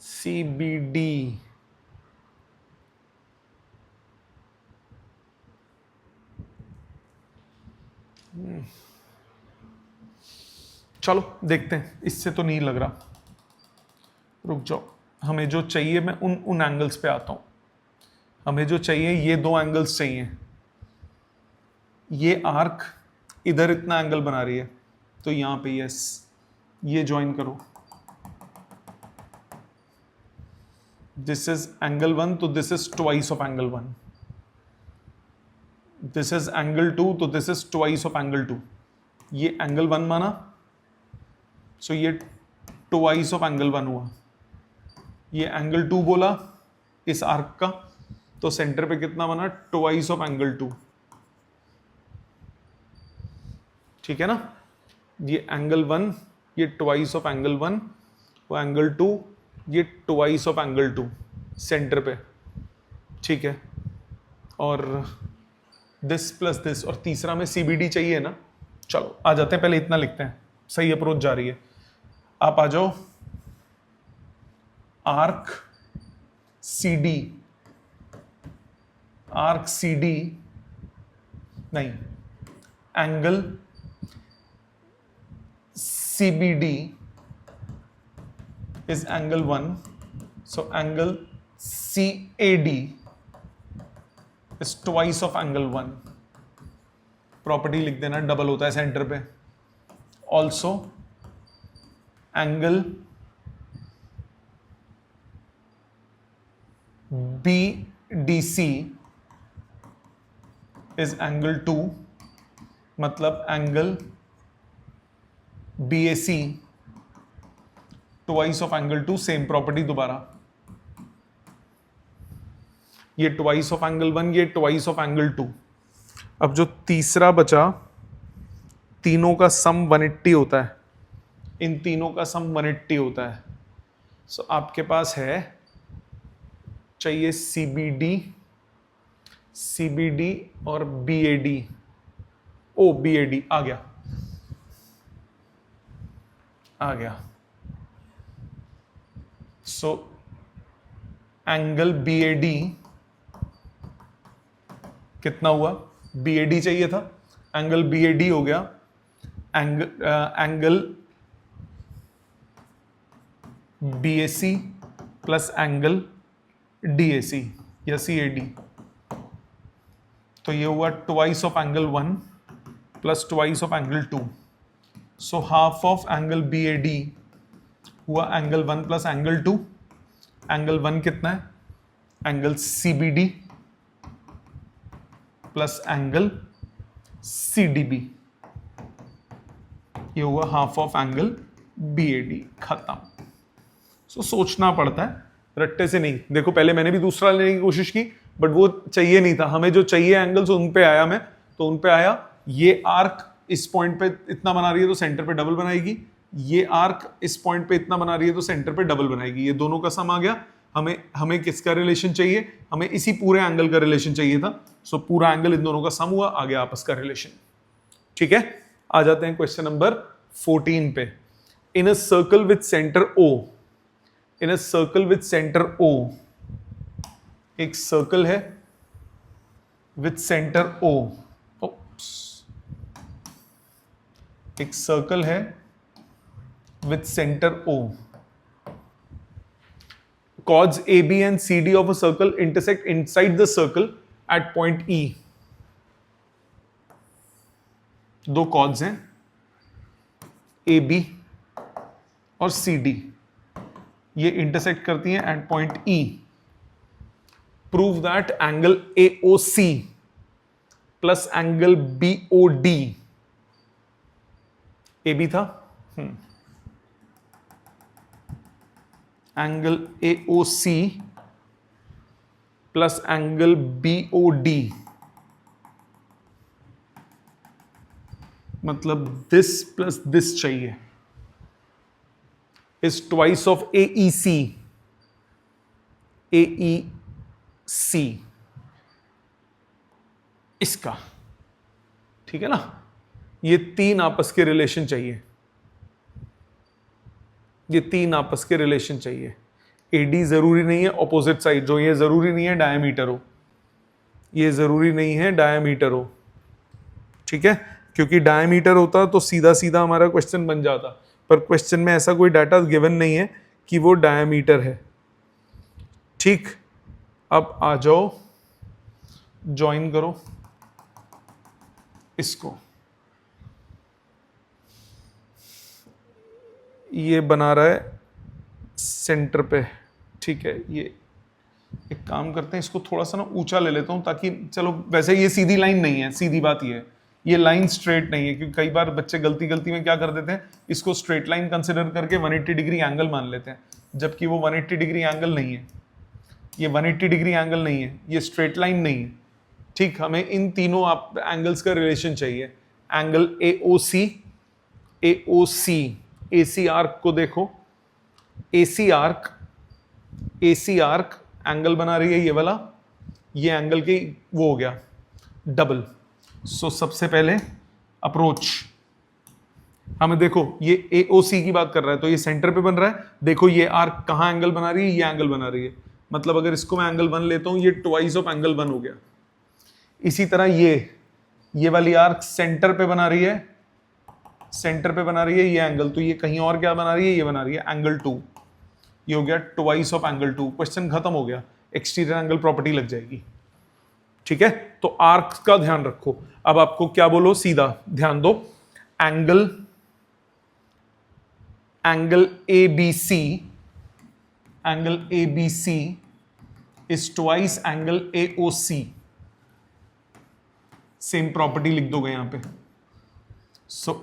CBD चलो देखते हैं, इससे तो नहीं लग रहा, रुक जाओ। हमें जो चाहिए, मैं उन एंगल्स पे आता हूं। हमें जो चाहिए ये दो एंगल्स चाहिए। ये आर्क इधर इतना एंगल बना रही है तो यहां पे यस, ये ज्वाइन करो, दिस इज एंगल 1 तो this is twice of angle 1, this is angle 2 तो this is twice of angle 2। ये एंगल 1 माना, सो ये ट्वाइस ऑफ एंगल 1 हुआ। ये एंगल 2 बोला इस आर्क का, तो सेंटर पे कितना बना, ट्वाइस ऑफ एंगल 2। ठीक है ना, ये एंगल 1 ये ट्वाइस ऑफ एंगल 1, वो एंगल 2 ये ट्वाइस ऑफ एंगल 2 सेंटर पे। ठीक है, और दिस प्लस दिस, और तीसरा में CBD चाहिए ना। चलो आ जाते हैं, पहले इतना लिखते हैं, सही अप्रोच जा रही है। आप आ जाओ, आर्क CD, आर्क CD नहीं, angle CBD is angle 1, so angle CAD is twice of angle 1। Property लिख देना, डबल होता है सेंटर पे। Also angle BDC is angle 2, मतलब angle BAC twice of angle 2, same property दोबारा। ये ट्वाइस ऑफ एंगल 1, ये ट्वाइस ऑफ एंगल 2। अब जो तीसरा बचा, तीनों का सम 180 होता है, इन तीनों का सम 180 होता है। सो आपके पास है, चाहिए CBD और BAD। ओ BAD आ गया, आ गया। सो एंगल BAD कितना हुआ, BAD चाहिए था, एंगल BAD हो गया angle BAC plus angle DAC या CAD। तो ये हुआ twice of angle 1 plus twice of angle 2। So half of angle BAD हुआ एंगल 1 प्लस एंगल 2। एंगल 1 कितना है, angle CBD plus angle CDB, ये हुआ हाफ ऑफ एंगल BAD। खत्म। सो सोचना पड़ता है, रट्टे से नहीं। देखो पहले मैंने भी दूसरा लेने की कोशिश की, बट वो चाहिए नहीं था हमें, जो चाहिए एंगल्स उन पे आया मैं, तो उन पे आया। ये आर्क इस पॉइंट पे इतना बना रही है तो सेंटर पे डबल बनाएगी, ये आर्क इस पॉइंट पे इतना बना रही है तो सेंटर पे डबल बनाएगी। ये दोनों का सम आ गया। हमें किसका रिलेशन चाहिए, हमें इसी पूरे एंगल का रिलेशन चाहिए था। सो पूरा एंगल इन दोनों का सम हुआ, आ गया आपस का रिलेशन। ठीक है, आ जाते हैं क्वेश्चन नंबर 14 पे। In a circle with centre O, in a circle with centre O, एक सर्कल है विथ सेंटर O, एक सर्कल है with centre O। Chords AB and CD of a circle intersect inside the circle at point E। दो chords हैं AB और CD, ये इंटरसेक्ट करती हैं at point E। Prove that angle AOC plus angle BOD, AB था, angle AOC plus angle BOD, मतलब दिस प्लस दिस चाहिए, is twice of AEC, AEC इसका। ठीक है ना, ये तीन आपस के रिलेशन चाहिए, ये तीन आपस के रिलेशन चाहिए। AD जरूरी नहीं है ऑपोजिट साइड जो, ये जरूरी नहीं है डायमीटर हो, ये जरूरी नहीं है डायमीटर हो। ठीक है, क्योंकि डायमीटर होता तो सीधा सीधा हमारा क्वेश्चन बन जाता, पर क्वेश्चन में ऐसा कोई डाटा गिवन नहीं है कि वो डायमीटर है। ठीक, अब आ जाओ, ज्वाइन करो इसको। ये बना रहा है सेंटर पे, ठीक है, ये एक काम करते हैं, इसको थोड़ा सा ना ऊंचा ले लेता हूं ताकि, चलो वैसे ये सीधी लाइन नहीं है, सीधी बात ये है, ये लाइन स्ट्रेट नहीं है, क्योंकि कई बार बच्चे गलती में क्या कर देते हैं, इसको स्ट्रेट लाइन कंसिडर करके 180 डिग्री एंगल मान लेते हैं, जबकि वो 180 डिग्री एंगल नहीं है, ये 180 डिग्री एंगल नहीं है, ये स्ट्रेट लाइन नहीं है। ठीक, हमें इन तीनों आप एंगल्स का रिलेशन चाहिए। एंगल AOC, AC आर्क को देखो, AC आर्क एंगल बना रही है ये वाला, ये एंगल के वो हो गया डबल। सो सबसे पहले अप्रोच, हमें देखो ये AOC की बात कर रहा है तो ये सेंटर पे बन रहा है, देखो ये आर्क कहां एंगल बना रही है, ये एंगल बना रही है, मतलब अगर इसको मैं एंगल 1 लेता हूं, ये ट्वाइस ऑफ एंगल 1 हो गया। इसी तरह ये वाली आर्क सेंटर पे बना रही है, सेंटर पे बना रही है ये एंगल, तो ये कहीं और क्या बना रही है, ये बना रही है एंगल 2, ये हो गया ट्वाइस ऑफ एंगल 2। क्वेश्चन खत्म हो गया, एक्सटीरियर एंगल प्रॉपर्टी लग जाएगी। ठीक है, तो आर्क का ध्यान रखो। अब आपको क्या बोलो, सीधा ध्यान दो, angle ABC is twice angle AOC। Same property लिख दोगे यहां पे। सो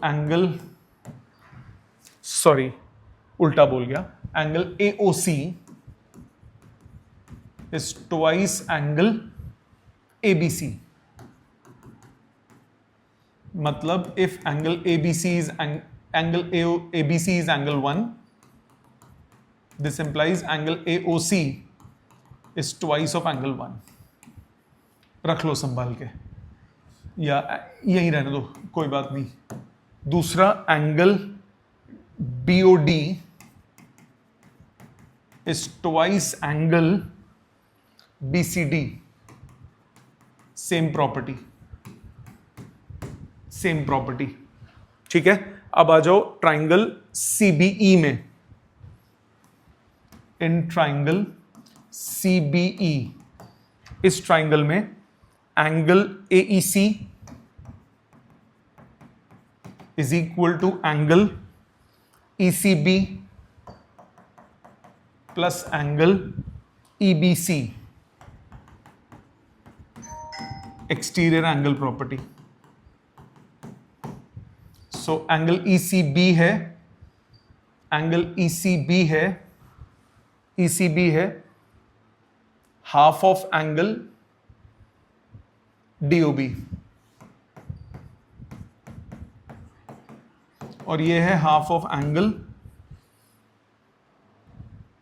उल्टा बोल गया, angle AOC is twice angle ABC। मतलब if angle ABC is angle 1, this implies angle AOC is twice of angle 1। रख लो संभाल के, या यहीं रहने दो, कोई बात नहीं। दूसरा angle BOD is twice angle BCD। Same property. ठीक है, अब आ जाओ ट्राइंगल CBE में। इन ट्राइंगल CBE, इस ट्राइंगल में angle AEC is equal to angle ECB plus angle EBC, exterior angle property. So angle ECB है हाफ ऑफ एंगल DOB, और ये है half of angle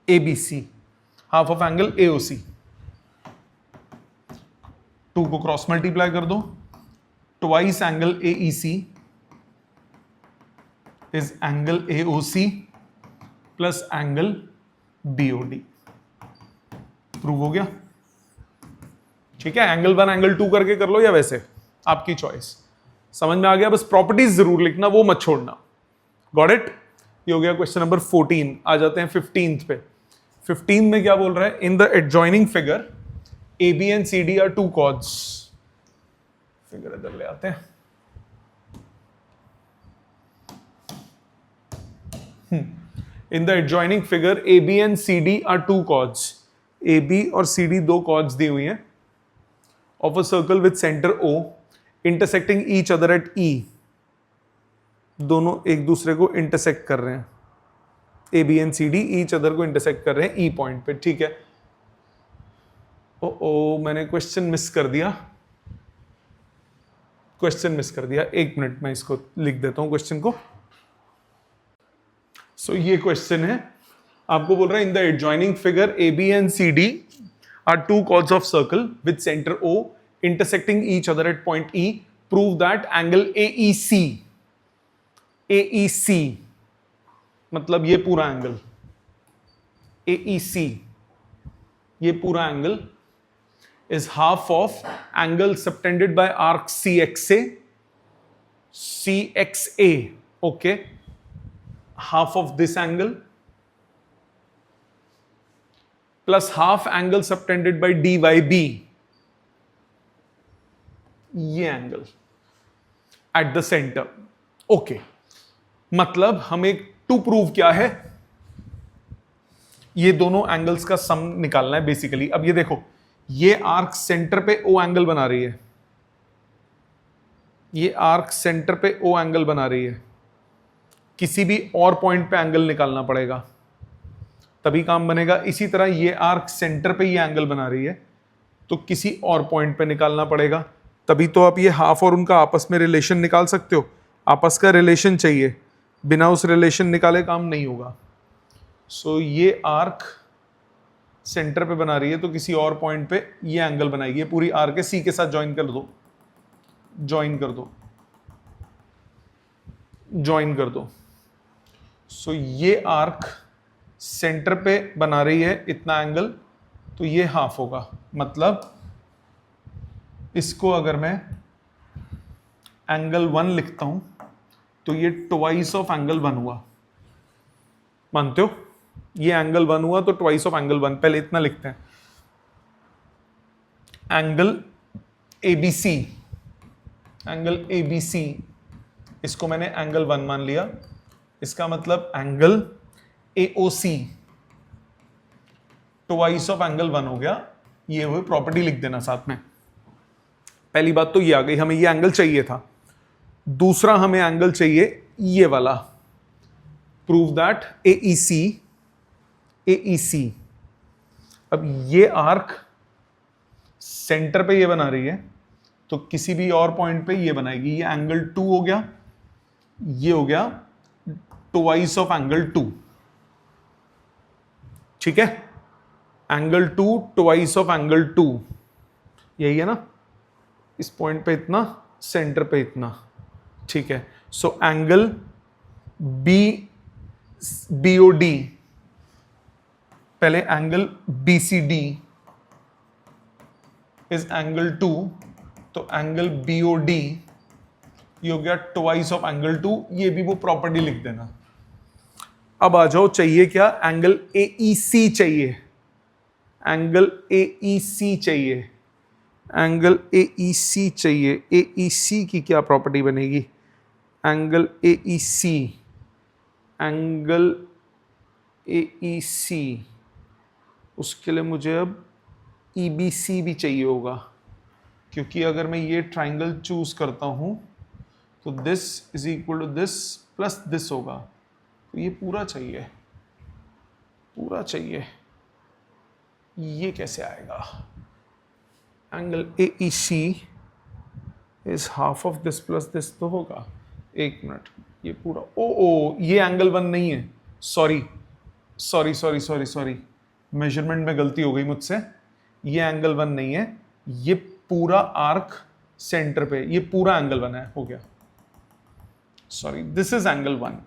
ABC, half of angle AOC। 2 को क्रॉस मल्टीप्लाई कर दो, twice angle AEC is angle AOC plus angle BOD। Prove हो गया। ठीक है, एंगल 1 एंगल 2 करके कर लो या वैसे, आपकी चॉइस। समझ में आ गया, बस प्रॉपर्टीज जरूर लिखना, वो मत छोड़ना। Got it? ये हो गया क्वेश्चन नंबर 14। आ जाते हैं 15th पे। 15 में क्या बोल रहा है, in the adjoining figure AB and CD are 2 chords। Figure इधर ले आते हैं। इन the adjoining figure AB and CD are 2 chords। AB और CD 2 chords दी हुई हैं of a circle with center O intersecting each other at E। दोनों एक दूसरे को इंटरसेक्ट कर रहे हैं, AB and CD each other को इंटरसेक्ट कर रहे हैं E पॉइंट पे। ठीक है, मैंने क्वेश्चन मिस कर दिया, एक मिनट में इसको लिख देता हूं क्वेश्चन को। सो ये क्वेश्चन है, आपको बोल रहा है in the adjoining figure AB and CD are 2 chords of circle with center O intersecting each other at point E। Prove that angle AEC मतलब ये पूरा एंगल AEC, ये पूरा angle is half of angle subtended by arc CXA, okay, half of this angle plus half angle subtended by DYB, ये angle at the center। Okay, मतलब हमें टू प्रूव क्या है, ये दोनों एंगल्स का सम निकालना है बेसिकली। अब ये देखो, ये आर्क सेंटर पे ओ एंगल बना रही है, ये आर्क सेंटर पे ओ एंगल बना रही है, किसी भी और पॉइंट पे एंगल निकालना पड़ेगा तभी काम बनेगा। इसी तरह ये आर्क सेंटर पे ये एंगल बना रही है, तो किसी और पॉइंट पे निकालना पड़ेगा, तभी तो आप ये हाफ और उनका आपस में रिलेशन निकाल सकते हो। आपस का रिलेशन चाहिए, बिना उस रिलेशन निकाले काम नहीं होगा। सो ये आर्क सेंटर पे बना रही है, तो किसी और पॉइंट पे ये एंगल बनाएगी। ये पूरी आर्क है, सी के साथ ज्वाइन कर दो, ज्वाइन कर दो, ज्वाइन कर दो। सो ये आर्क सेंटर पे बना रही है इतना एंगल, तो ये हाफ होगा। मतलब इसको अगर मैं एंगल 1 लिखता हूं तो ये ट्वाइस ऑफ एंगल 1 हुआ। मानते हो? ये एंगल 1 हुआ तो ट्वाइस ऑफ एंगल 1। पहले इतना लिखते हैं, एंगल एबीसी, एंगल एबीसी, इसको मैंने एंगल 1 मान लिया। इसका मतलब angle AOC twice of angle 1 हो गया। ये हुई प्रॉपर्टी, लिख देना साथ में। पहली बात तो ये आ गई, हमें ये एंगल चाहिए था। दूसरा हमें एंगल चाहिए ये वाला, प्रूव दैट एईसी, एईसी। अब ये आर्क सेंटर पे ये बना रही है, तो किसी भी और पॉइंट पे ये बनाएगी। ये एंगल 2 हो गया, ये हो गया ट्वाइस ऑफ एंगल 2। ठीक है, एंगल 2 ट्वाइस ऑफ एंगल 2, यही है ना। इस पॉइंट पे इतना, सेंटर पे इतना। ठीक है, सो एंगल बीओडी, पहले एंगल बीसीडी इज एंगल 2, तो एंगल बीओडी ये हो गया ट्वाइस ऑफ एंगल 2। ये भी वो प्रॉपर्टी लिख देना। अब आ जाओ, चाहिए क्या? एंगल एईसी चाहिए, एंगल एईसी चाहिए, एंगल एईसी चाहिए। एईसी की क्या प्रॉपर्टी बनेगी? एंगल एईसी, एंगल एईसी, उसके लिए मुझे अब ईबीसी भी चाहिए होगा, क्योंकि अगर मैं ये ट्राइंगल चूज करता हूं तो this is equal to this plus this होगा। तो ये पूरा चाहिए, पूरा चाहिए। ये कैसे आएगा? Angle AEC is half of this plus this तो होगा। एक मिनट, ये पूरा ओ ये एंगल 1 नहीं है। Sorry sorry sorry sorry sorry, measurement में गलती हो गई मुझसे। ये एंगल 1 नहीं है, ये पूरा आर्क सेंटर पे, ये पूरा एंगल 1 है, हो गया। Sorry, this is angle 1,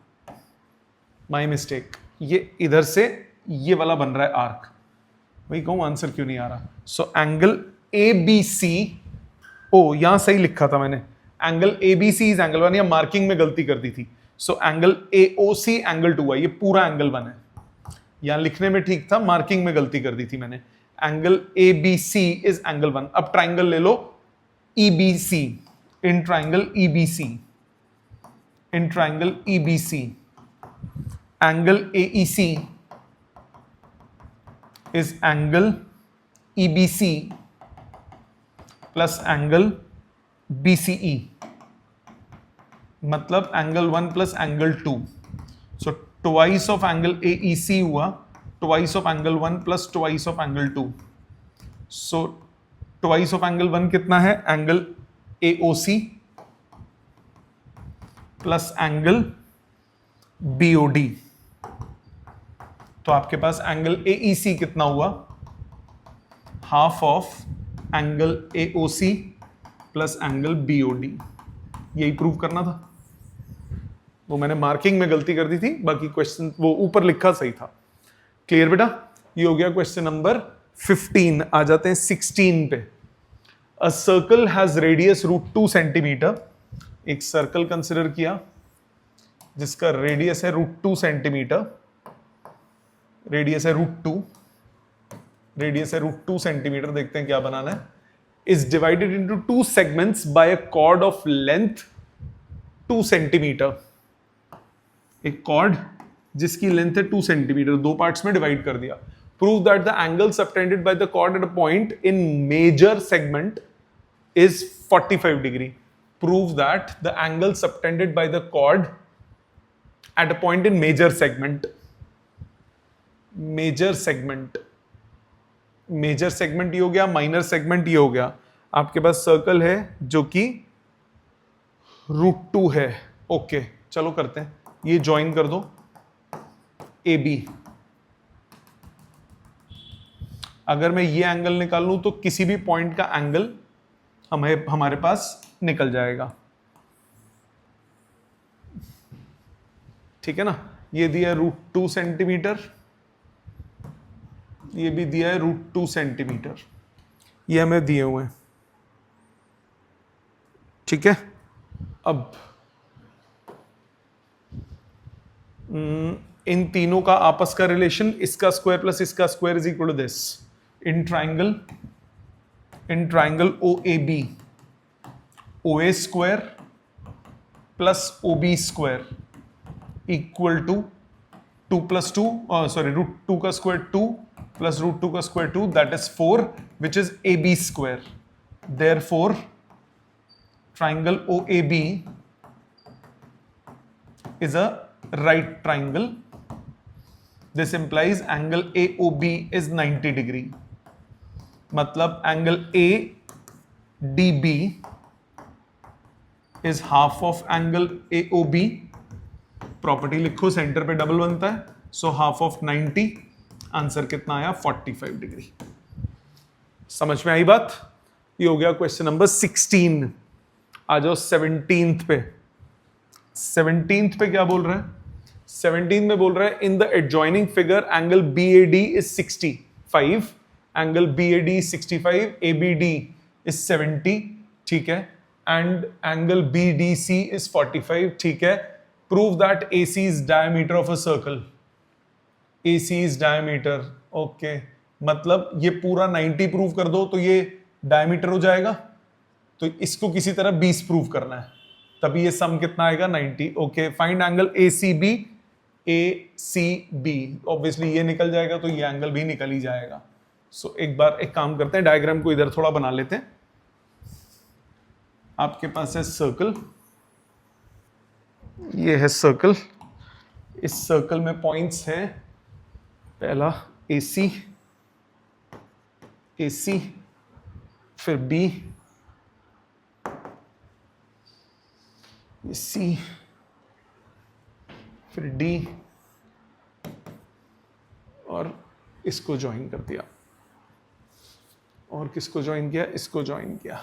my mistake. ये इधर से ये वाला बन रहा है आर्क। वही कहूं, आंसर क्यों नहीं आ रहा? सो एंगल ABC, ओ यहां सही लिखा था मैंने, एंगल ABC इज एंगल 1, या मार्किंग में गलती कर दी थी। सो एंगल AOC एंगल 2 है, ये पूरा एंगल 1 है। यहां लिखने में ठीक था, मार्किंग में गलती कर दी थी मैंने। Angle ABC is angle 1। अब ट्राइंगल ले लो EBC, in triangle EBC, in triangle EBC, angle AEC is angle EBC plus angle BCE, मतलब angle 1 plus angle 2। So twice of angle AEC हुआ twice of angle 1 plus twice of angle 2। So twice of angle 1 कितना है? Angle AOC plus angle BOD। तो आपके पास एंगल AEC कितना हुआ? Half of angle AOC plus angle BOD। यही प्रूव करना था। वो मैंने मार्किंग में गलती कर दी थी, बाकी क्वेश्चन वो ऊपर लिखा सही था। क्लियर बेटा? ये हो गया क्वेश्चन नंबर 15। आ जाते हैं 16 पे। A circle has radius √2 centimetre. एक सर्कल कंसिडर किया जिसका रेडियस है √2 सेंटीमीटर, रेडियस है √2, रेडियस है √2 सेंटीमीटर। देखते हैं क्या बनाना है। Is divided into 2 segments by a chord of length 2 centimetre. एक कॉर्ड जिसकी लेंथ है 2 सेंटीमीटर, दो पार्ट्स में डिवाइड कर दिया. Prove that the angle subtended by the chord at a point in major segment is 45 degree. Prove that the angle subtended by the chord at a point in major segment. Major segment, major segment ये हो गया, माइनर सेगमेंट ये हो गया. आपके पास सर्कल है जो कि √2 है. ओके चलो करते हैं, ये ज्वाइन कर दो ए बी. अगर मैं ये एंगल निकाल लूं तो किसी भी पॉइंट का एंगल हमारे पास निकल जाएगा. ठीक है ना. ये दिया है √2 सेंटीमीटर, ये भी दिया है √2 सेंटीमीटर, ये हमें दिए हुए हैं. ठीक है. अब इन तीनों का आपस का रिलेशन, इसका स्क्वायर प्लस इसका square is equal to this. In triangle O A B, O A square plus O B square equal to 2 + 2 sorry √2 का स्क्वायर 2 प्लस √2 का square 2, that is 4, which is A B square. Therefore triangle OAB is a right triangle. This implies angle AOB is 90 degree. मतलब angle ADB is half of angle AOB. Property लिखो, सेंटर पे डबल बनता है, सो हाफ ऑफ 90. आंसर कितना आया? 45 डिग्री. समझ में आई बात? ये हो गया क्वेश्चन नंबर 16. आ जाओ 17th पे. 17th पे क्या बोल रहा है? 17th में बोल रहा है in the adjoining figure angle BAD is 65, angle BAD 65, ABD is 70. ठीक है. And angle BDC is 45. ठीक है. Prove that AC is diameter of a circle. AC is diameter. Okay, मतलब ये पूरा 90 प्रूव कर दो तो ये डायमीटर हो जाएगा. तो इसको किसी तरह 20 प्रूव करना है, तभी ये सम कितना आएगा? 90. Okay. Find angle ACB. ACB obviously ये निकल जाएगा तो ये एंगल भी निकल ही जाएगा. सो एक बार एक काम करते हैं, डायग्राम को इधर थोड़ा बना लेते हैं. आपके पास है सर्कल, ये है सर्कल. इस सर्कल में पॉइंट्स हैं, पहला AC, AC, फिर B, C, फिर D, और इसको ज्वाइन कर दिया. और किसको ज्वाइन किया? इसको ज्वाइन किया.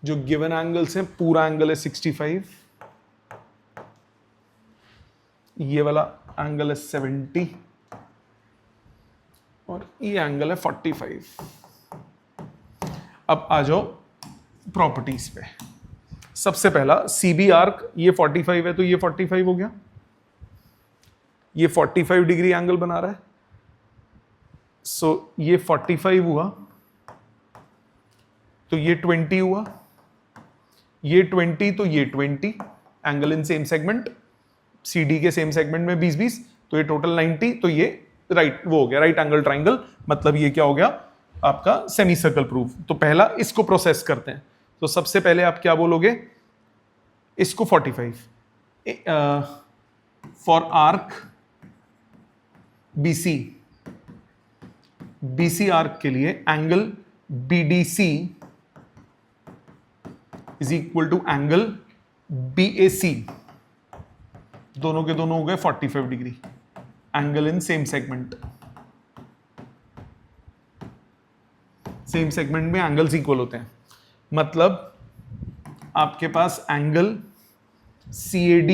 जो गिवन एंगल्स हैं, पूरा एंगल है 65, ये वाला एंगल है 70, और ये एंगल है 45. अब आ जाओ प्रॉपर्टीज पे. सबसे पहला CB आर्क, ये 45 है तो ये 45 हो गया, ये 45 डिग्री एंगल बना रहा है. सो ये 45 हुआ तो ये 20 हुआ, ये 20 तो ये 20. Angle in same segment, CD के सेम सेगमेंट में 20-20, तो ये टोटल 90. तो ये राइट वो हो गया, राइट एंगल ट्राइंगल. मतलब ये क्या हो गया आपका? Semi circle proof. तो पहला इसको प्रोसेस करते हैं. तो सबसे पहले आप क्या बोलोगे? इसको 45 फॉर आर्क BC आर्क के लिए angle BDC is equal to angle BAC. दोनों के दोनों हो गए 45 degree. Angle in same segment, same segment में एंगल्स इक्वल होते हैं. मतलब आपके पास एंगल CAD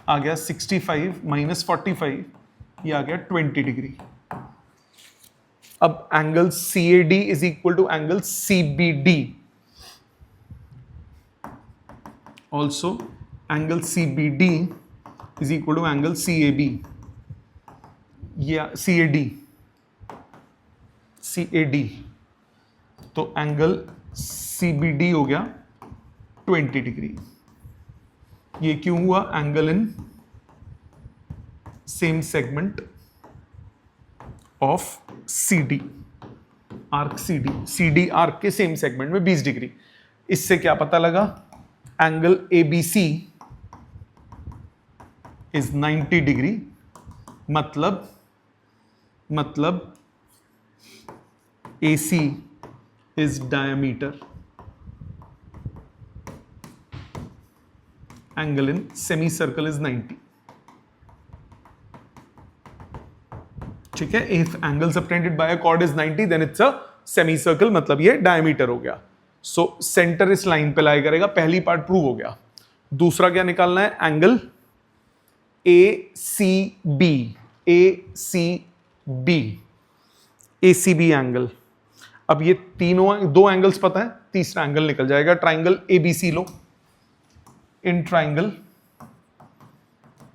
आ गया 65 माइनस 45, ये आ गया 20 डिग्री. अब angle CAD is equal to angle CBD. Also angle CBD is equal to angle CAB. या CAD. तो एंगल CBD हो गया 20 डिग्री. ये क्यों हुआ? Angle in same segment of CD, arc CD arc के सेम सेगमेंट में 20 डिग्री। इससे क्या पता लगा? एंगल ABC इज 90 डिग्री, मतलब AC is diameter, angle in semi circle is 90। ठीक है, if angle subtended bye a chord is 90 then it's a semicircle, मतलब ये डायमीटर हो गया। सो सेंटर इस लाइन पे लाई करेगा, पहली पार्ट प्रूव हो गया। दूसरा क्या निकालना है? Angle ACB angle. अब ये तीनों दो एंगल्स पता है, तीसरा एंगल निकल जाएगा। ट्राइंगल ABC लो, in triangle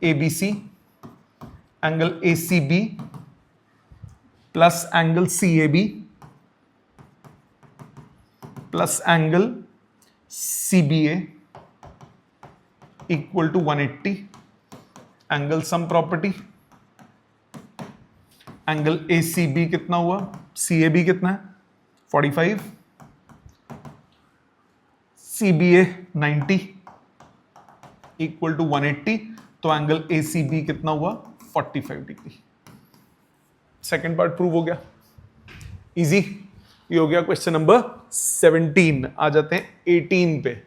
ABC angle ACB plus angle CAB plus angle CBA equal to 180। Angle sum property, angle ACB कितना हुआ, CAB कितना है 45, CBA 90 इक्वल टू 180, तो एंगल ACB कितना हुआ 45 डिग्री। सेकेंड पार्ट प्रूव हो गया, इजी। ये हो गया क्वेश्चन नंबर 17। आ जाते हैं 18 पे।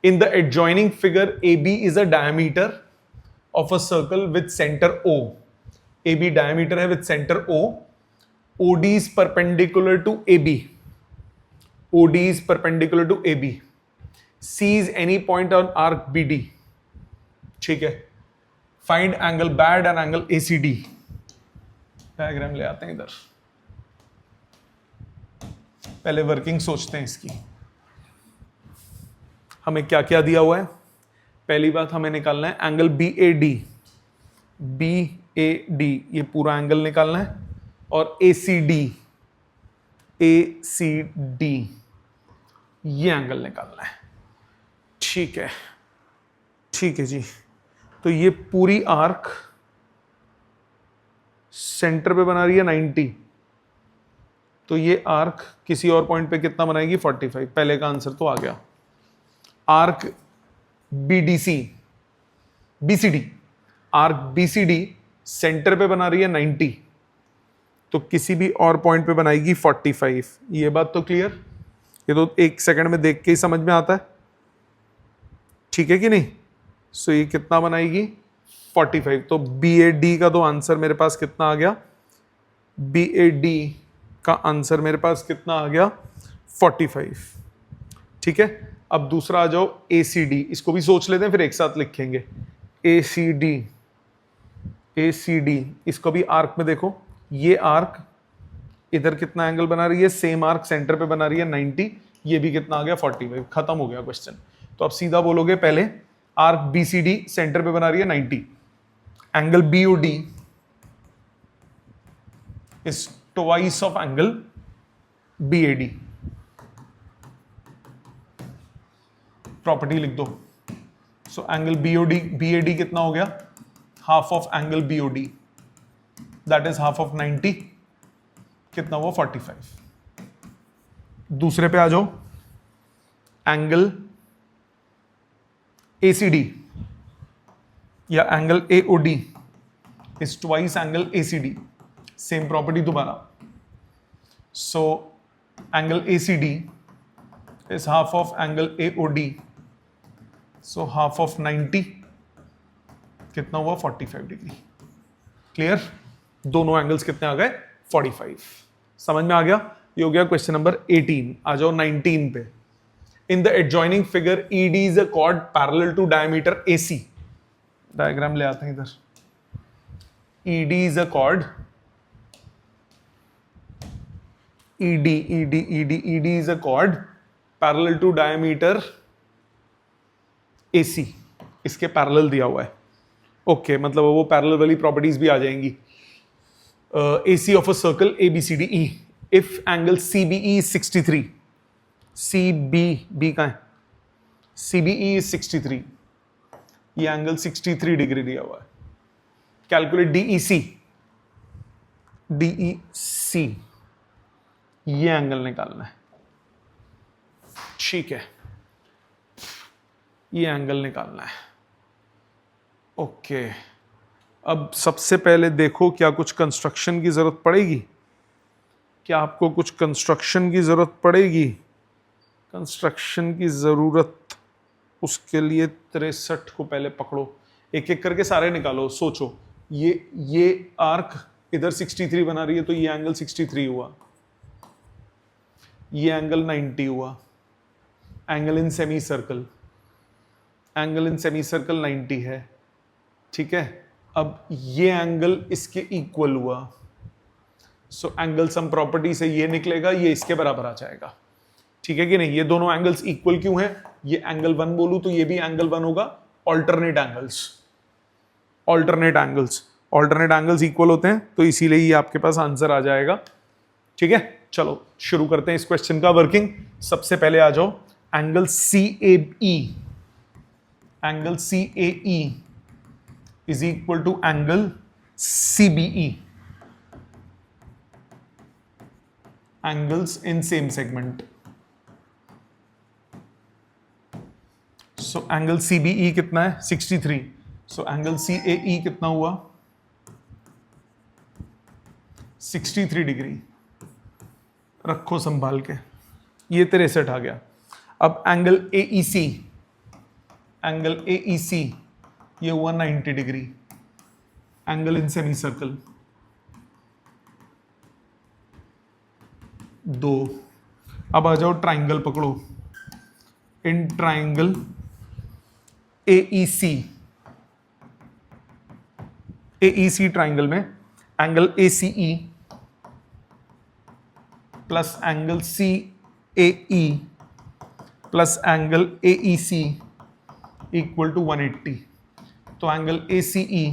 In the adjoining figure AB is a diameter of a circle with centre O। AB diameter है with centre O। OD is perpendicular to AB. OD is perpendicular to AB. C is any point on arc BD. ठीक है, find angle bad and angle ACD। Diagram ले आते हैं इधर, पहले वर्किंग सोचते हैं इसकी। हमें क्या क्या दिया हुआ है? पहली बात हमें निकालना है एंगल BAD, ये पूरा एंगल निकालना है, और ACD ये एंगल निकालना है। ठीक है, ठीक है जी। तो ये पूरी आर्क सेंटर पे बना रही है 90, तो ये आर्क किसी और पॉइंट पे कितना बनाएगी 45। पहले का आंसर तो आ गया। Arc BCD, arc BCD centre पे बना रही है 90, तो किसी भी और पॉइंट पे बनाएगी 45। ये बात तो क्लियर? ये तो एक सेकंड में देख के ही समझ में आता है, ठीक है कि नहीं? सो ये कितना बनाएगी 45। तो BAD का तो आंसर मेरे पास कितना आ गया? BAD का आंसर मेरे पास कितना आ गया 45। ठीक है, अब दूसरा आ जाओ ACD। इसको भी सोच लेते हैं, फिर एक साथ लिखेंगे। ACD इसको भी आर्क में देखो, ये आर्क इधर कितना एंगल बना रही है, सेम आर्क सेंटर पे बना रही है 90, ये भी कितना आ गया 45। खत्म हो गया क्वेश्चन। तो अब सीधा बोलोगे, पहले आर्क BCD सेंटर पे बना रही है 90, angle BOD is twice of angle BAD। Property लिख दो। सो एंगल BAD कितना हो गया? Half of angle BOD, that is half of 90, कितना हुआ 45। दूसरे पे आ जाओ, एंगल ACD या angle AOD is twice angle ACD। Same property दोबारा। So angle ACD is half of angle AOD, so half of 90, कितना हुआ 45 डिग्री। क्लियर? दोनों एंगल्स कितने आ गए 45। समझ में आ गया? ये हो गया क्वेश्चन नंबर 18। आ जाओ 19 पे। In the adjoining figure ED is a chord parallel to diameter AC। Diagram ले आते हैं इधर। ED is a chord, ED is a chord parallel to diameter AC। इसके पैरेलल दिया हुआ है। ओके, मतलब वो पैरेलल वाली प्रॉपर्टीज भी आ जाएंगी। AC of a circle ABCDE if angle CBE is 63, CBB का है, CBE is 63, ये एंगल 63 डिग्री दिया हुआ है। कैलकुलेट डीईसी, डीईसी, ये एंगल निकालना है, ठीक है, ये एंगल निकालना है। ओके, अब सबसे पहले देखो क्या कुछ कंस्ट्रक्शन की जरूरत पड़ेगी, क्या आपको कुछ कंस्ट्रक्शन की जरूरत पड़ेगी? कंस्ट्रक्शन की जरूरत, उसके लिए 63 को पहले पकड़ो, एक एक करके सारे निकालो। सोचो, ये आर्क इधर 63 बना रही है, तो ये एंगल 63 हुआ, ये एंगल 90 हुआ, angle in semi circle, angle in semi circle 90 है, ठीक है। अब ये एंगल इसके इक्वल हुआ, सो एंगल सम प्रॉपर्टी से ये निकलेगा, ये इसके बराबर आ जाएगा, ठीक है कि नहीं। ये दोनों एंगल्स इक्वल क्यों है? ये एंगल 1 बोलूं तो ये भी एंगल 1 होगा, alternate angles, alternate angles, alternate angles equal होते हैं, तो इसीलिए ये आपके पास आंसर आ जाएगा, ठीक है। चलो शुरू करते हैं इस क्वेश्चन का वर्किंग। सबसे पहले आ जाओ, angle C A E, angle C A E is equal to angle C B E, angles in same segment. So angle C B E कितना है? 63। सो एंगल सी ए ई कितना हुआ? 63 डिग्री, रखो संभाल के, ये 63 आ गया। अब angle A E C, angle A E सी ये हुआ 90 degree, angle in semi circle 2। अब आ जाओ ट्राइंगल पकड़ो, in triangle A E C, A E C triangle में angle A C E plus angle C A E plus angle A E C equal to 180। तो angle A C E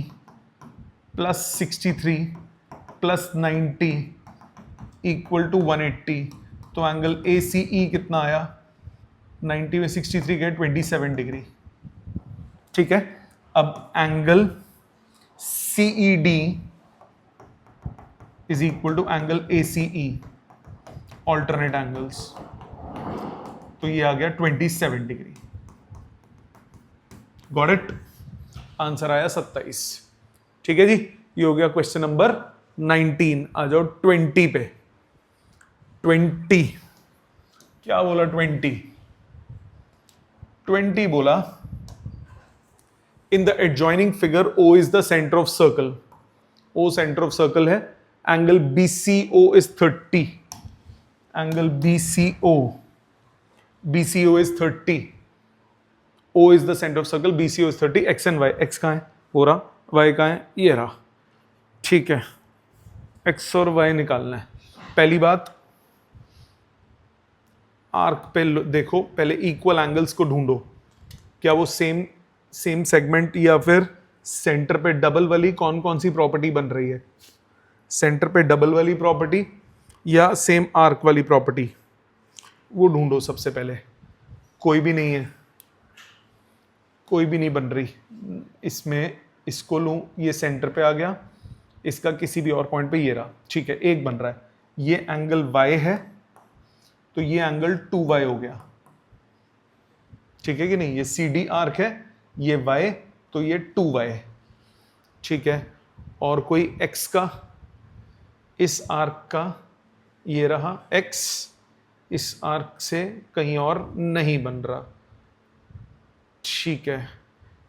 plus 63 plus 90 equal to 180। तो एंगल ए सी ई कितना आया? 90 में 63 गए 27 डिग्री, ठीक है। अब angle C E D is equal to angle A C E, alternate angles, तो ये आ गया 27 डिग्री। Got it? आंसर आया 27, ठीक है जी। ये हो गया क्वेश्चन नंबर 19। आ जाओ 20 पे। 20 क्या बोला? 20 बोला, in the adjoining figure O is the centre of circle, O centre of circle है, angle BCO is 30, angle BCO is 30, O is the centre of circle, BCO is 30, x and y, x कहां है? हो रहा, y कहां है? ये रहा, ठीक है। x और y निकालना है। पहली बात, आर्क पे देखो, पहले इक्वल एंगल्स को ढूंढो, क्या वो सेम सेगमेंट या फिर सेंटर पे डबल वाली कौन कौन सी प्रॉपर्टी बन रही है? सेंटर पे डबल वाली प्रॉपर्टी या सेम आर्क वाली प्रॉपर्टी, वो ढूंढो सबसे पहले। कोई भी नहीं है, कोई भी नहीं बन रही इसमें। इसको लूं, ये सेंटर पे आ गया, इसका किसी भी और पॉइंट पे ये रहा, ठीक है, एक बन रहा है। ये एंगल y है, तो ये एंगल 2y हो गया, ठीक है कि नहीं। ये सी डी आर्क है, ये y, तो ये 2y, ठीक है। और कोई x का, इस आर्क का ये रहा x, इस आर्क से कहीं और नहीं बन रहा, ठीक है।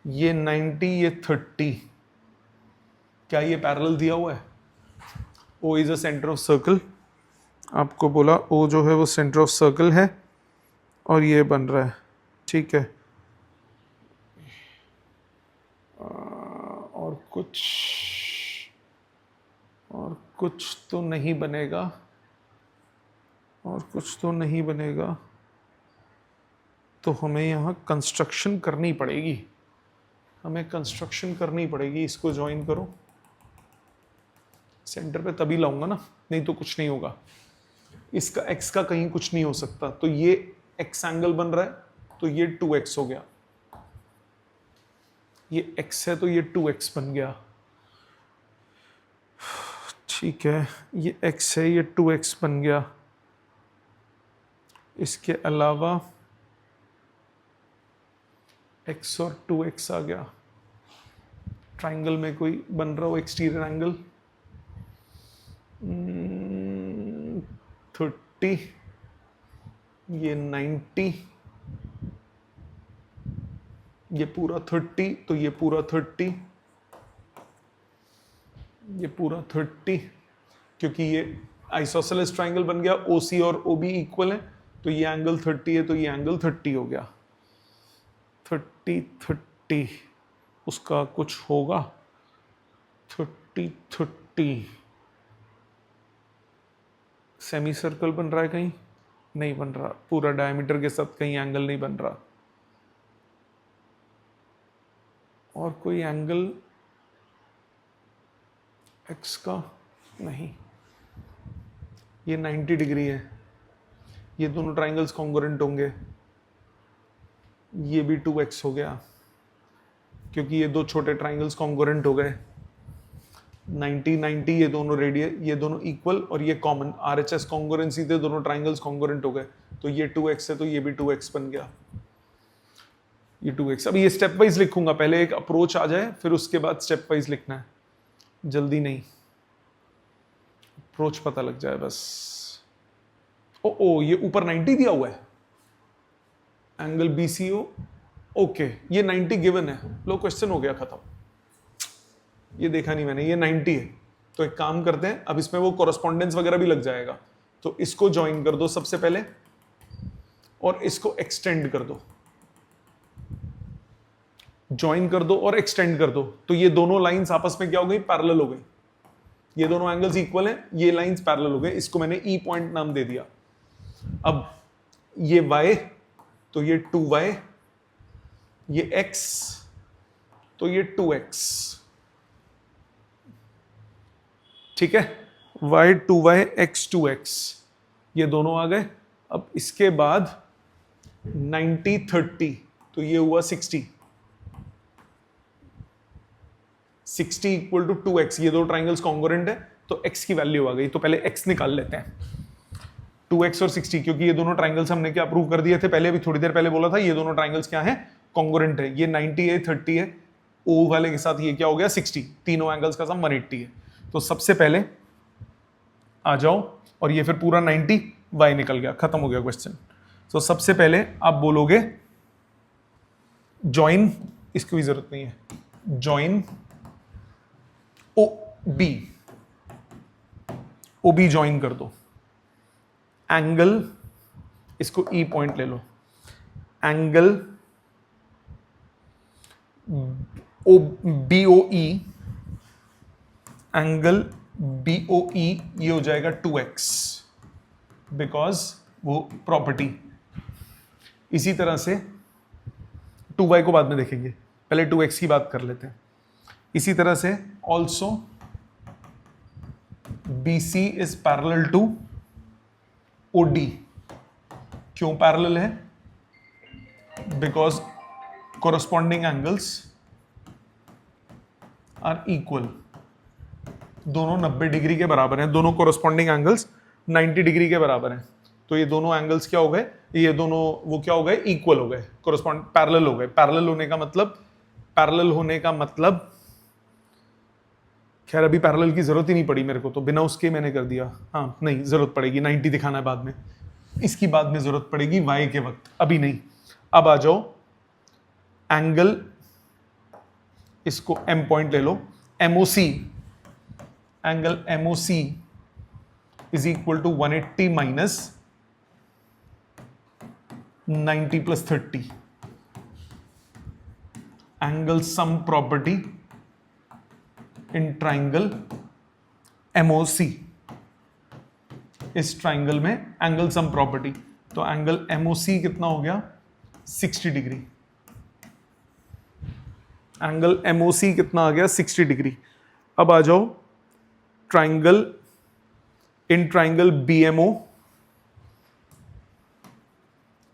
ये 90, ये 30, क्या ये पैरेलल दिया हुआ है? O is a centre of circle, आपको बोला O जो है वो सेंटर ऑफ सर्कल है, और ये बन रहा है, ठीक है। और कुछ तो नहीं बनेगा, और कुछ तो नहीं बनेगा, तो हमें यहाँ कंस्ट्रक्शन करनी पड़ेगी, हमें कंस्ट्रक्शन करनी पड़ेगी। इसको ज्वाइन करो सेंटर पे, तभी लाऊंगा ना, नहीं तो कुछ नहीं होगा। इसका x का कहीं कुछ नहीं हो सकता, तो ये x एंगल बन रहा है, तो ये 2x हो गया, ये x है तो ये 2x बन गया, ठीक है, ये x है, ये 2x बन गया। इसके अलावा x और 2x आ गया। ट्राइंगल में कोई बन रहा हो एक्सटीरियर एंगल 30, ये 90, ये पूरा 30, तो ये पूरा 30, ये पूरा 30, क्योंकि ये आइसोसेलेस ट्राइंगल बन गया, OC और OB इक्वल है, तो ये एंगल 30 है, तो ये एंगल 30 हो गया। 30 30 उसका कुछ होगा 30 30। सेमी सर्कल बन रहा है कहीं? नहीं बन रहा। पूरा डायमीटर के साथ कहीं एंगल नहीं बन रहा। और कोई एंगल x का नहीं। ये 90 डिग्री है। ये दोनों ट्राइंगल्स कॉन्ग्रुएंट होंगे। ये भी 2x हो गया क्योंकि ये दो छोटे ट्राइंगल्स कॉन्ग्रुएंट हो गए। 90 90 ये दोनों रेडियस, ये दोनों इक्वल और ये कॉमन, RHS कॉन्ग्रुएंसी थे, दोनों ट्राइंगल्स कॉन्ग्रुएंट हो गए। तो ये 2x है, तो ये भी 2x बन गया। ये 2x। अब ये स्टेप वाइज लिखूंगा, पहले एक अप्रोच आ जाए फिर उसके बाद स्टेप वाइज लिखना है, जल्दी नहीं, अप्रोच पता लग जाए बस। ओ ये ऊपर 90 दिया हुआ है, एंगल BCO। ओके, ये 90 गिवन है। लो, क्वेश्चन हो गया खत्म। ये देखा नहीं मैंने, ये 90 है। तो एक काम करते हैं, अब इसमें वो कॉरेस्पॉन्डेंस वगैरह भी लग जाएगा। तो इसको ज्वाइन कर दो सबसे पहले और इसको एक्सटेंड कर दो। ज्वाइन कर दो और एक्सटेंड कर दो, तो ये दोनों लाइंस आपस में क्या हो गई? पैरेलल हो गई। ये दोनों एंगल्स इक्वल हैं, ये लाइंस पैरेलल हो गए। इसको मैंने E पॉइंट नाम दे दिया। अब ये y, तो ये 2y, ये x, तो ये 2x। ठीक है, y 2y x 2x, ये दोनों आ गए। अब इसके बाद 90 30, तो ये हुआ 60। 60 इक्वल टू 2x, ये दो ट्राइंगल्स कॉन्ग्रुएंट है, तो x की वैल्यू आ गई। तो पहले x निकाल लेते हैं, 2x और 60, क्योंकि ये दोनों ट्राइंगल्स हमने क्या प्रूव कर दिए थे पहले, अभी थोड़ी देर पहले बोला था, ये दोनों ट्राइंगल्स क्या हैं? कॉन्ग्रुएंट है। ये 90 है, 30 है, O वाले के साथ ये क्या हो गया? 60। तीनों एंगल्स का सम 180 है। तो सबसे पहले आ जाओ, और ये फिर पूरा 90 y निकल गया, खत्म हो गया क्वेश्चन। तो सबसे पहले आप बोलोगे जॉइन, इसकी भी जरूरत नहीं है, जॉइन OB ज्वाइन कर दो। एंगल, इसको E पॉइंट ले लो, एंगल BOE, एंगल BOE ये हो जाएगा 2x, बिकॉज वो प्रॉपर्टी। इसी तरह से 2y को बाद में देखेंगे, पहले 2x की बात कर लेते हैं। इसी तरह से also BC is parallel to OD। क्यों पैरेलल है? Because corresponding angles are equal. दोनों 90 डिग्री के बराबर हैं, दोनों कोरस्पॉन्डिंग एंगल्स 90 डिग्री के बराबर हैं। तो ये दोनों एंगल्स क्या हो गए? ये दोनों वो क्या हो गए? इक्वल हो गए, कोरस्पॉन्ड पैरेलल हो गए। पैरेलल होने का मतलब खैर अभी पैरेलल की जरूरत ही नहीं पड़ी मेरे को, तो बिना उसके मैंने कर दिया। हाँ नहीं, जरूरत पड़ेगी, 90 दिखाना है बाद में, इसकी बाद में जरूरत पड़ेगी y के वक्त, अभी नहीं। अब आ जाओ एंगल, इसको M पॉइंट ले लो, MOC, angle MOC is equal to 180 minus 90 plus 30। Angle sum property in triangle MOC, इस ट्राइंगल में एंगल सम प्रॉपर्टी। तो एंगल MOC कितना हो गया? 60 डिग्री। एंगल MOC कितना आ गया? 60 डिग्री। अब आ जाओ triangle, in triangle BMO,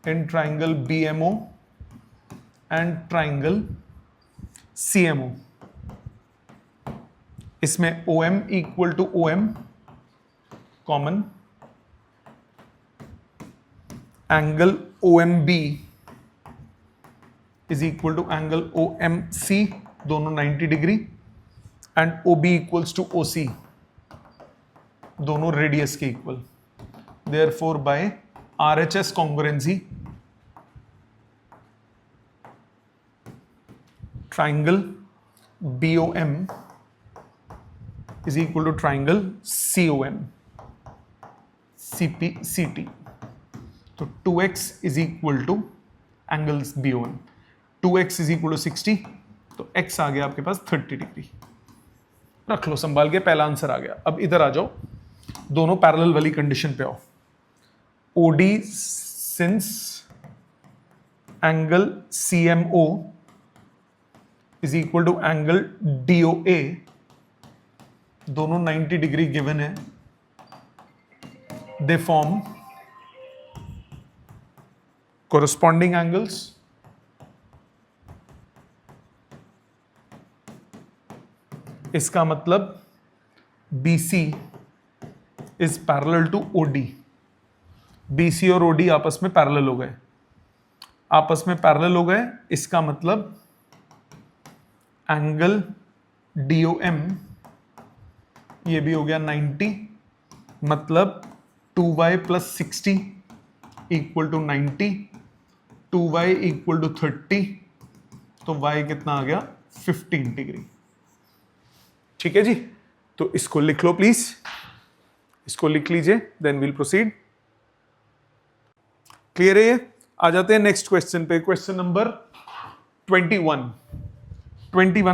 in triangle BMO and triangle CMO। इसमें OM equal to OM common, angle OMB is equal to angle OMC, दोनों 90 degree, and OB equals to OC, दोनों रेडियस के इक्वल। Therefore by RHS congruency triangle BOM is equal to triangle COM CT। तो 2x is equal to angles BOM, 2x is equal to 60, तो x आ गया आपके पास 30 डिग्री। रख लो संभाल के, पहला आंसर आ गया। अब इधर आ जाओ, दोनों पैरेलल वाली कंडीशन पे आओ। OD since angle CMO is equal to angle DOA, दोनों 90 डिग्री गिवन है, दे फॉर्म corresponding angles इसका मतलब BC is parallel to OD, BC और OD आपस में पैरेलल हो गए, आपस में पैरेलल हो गए, इसका मतलब एंगल DOM ये भी हो गया 90, मतलब 2y plus 60 equal to 90, 2y equal to 30, तो y कितना आ गया 15 डिग्री। ठीक है जी, तो इसको लिख लो प्लीज, इसको लिख लीजिए, देन विल प्रोसीड। क्लियर है ये? आ जाते हैं नेक्स्ट क्वेश्चन पे, क्वेश्चन नंबर 21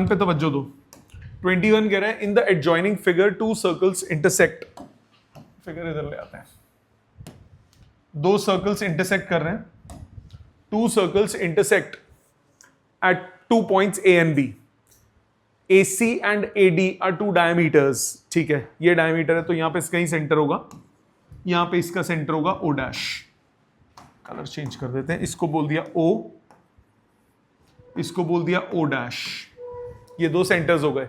पे तवज्जो दो। 21 कह रहा है in the adjoining figure two circles intersect, figure इधर ले आते हैं, दो सर्कल्स इंटरसेक्ट कर रहे हैं, to circles intersect eight 2 points A and B, AC and AD are 2 diameters। ठीक है, ये डायमीटर है तो यहां पे इसका ही सेंटर होगा, यहां पे इसका सेंटर होगा O डैश। कलर चेंज कर देते हैं, इसको बोल दिया O, इसको बोल दिया O डैश, ये दो सेंटर्स हो गए।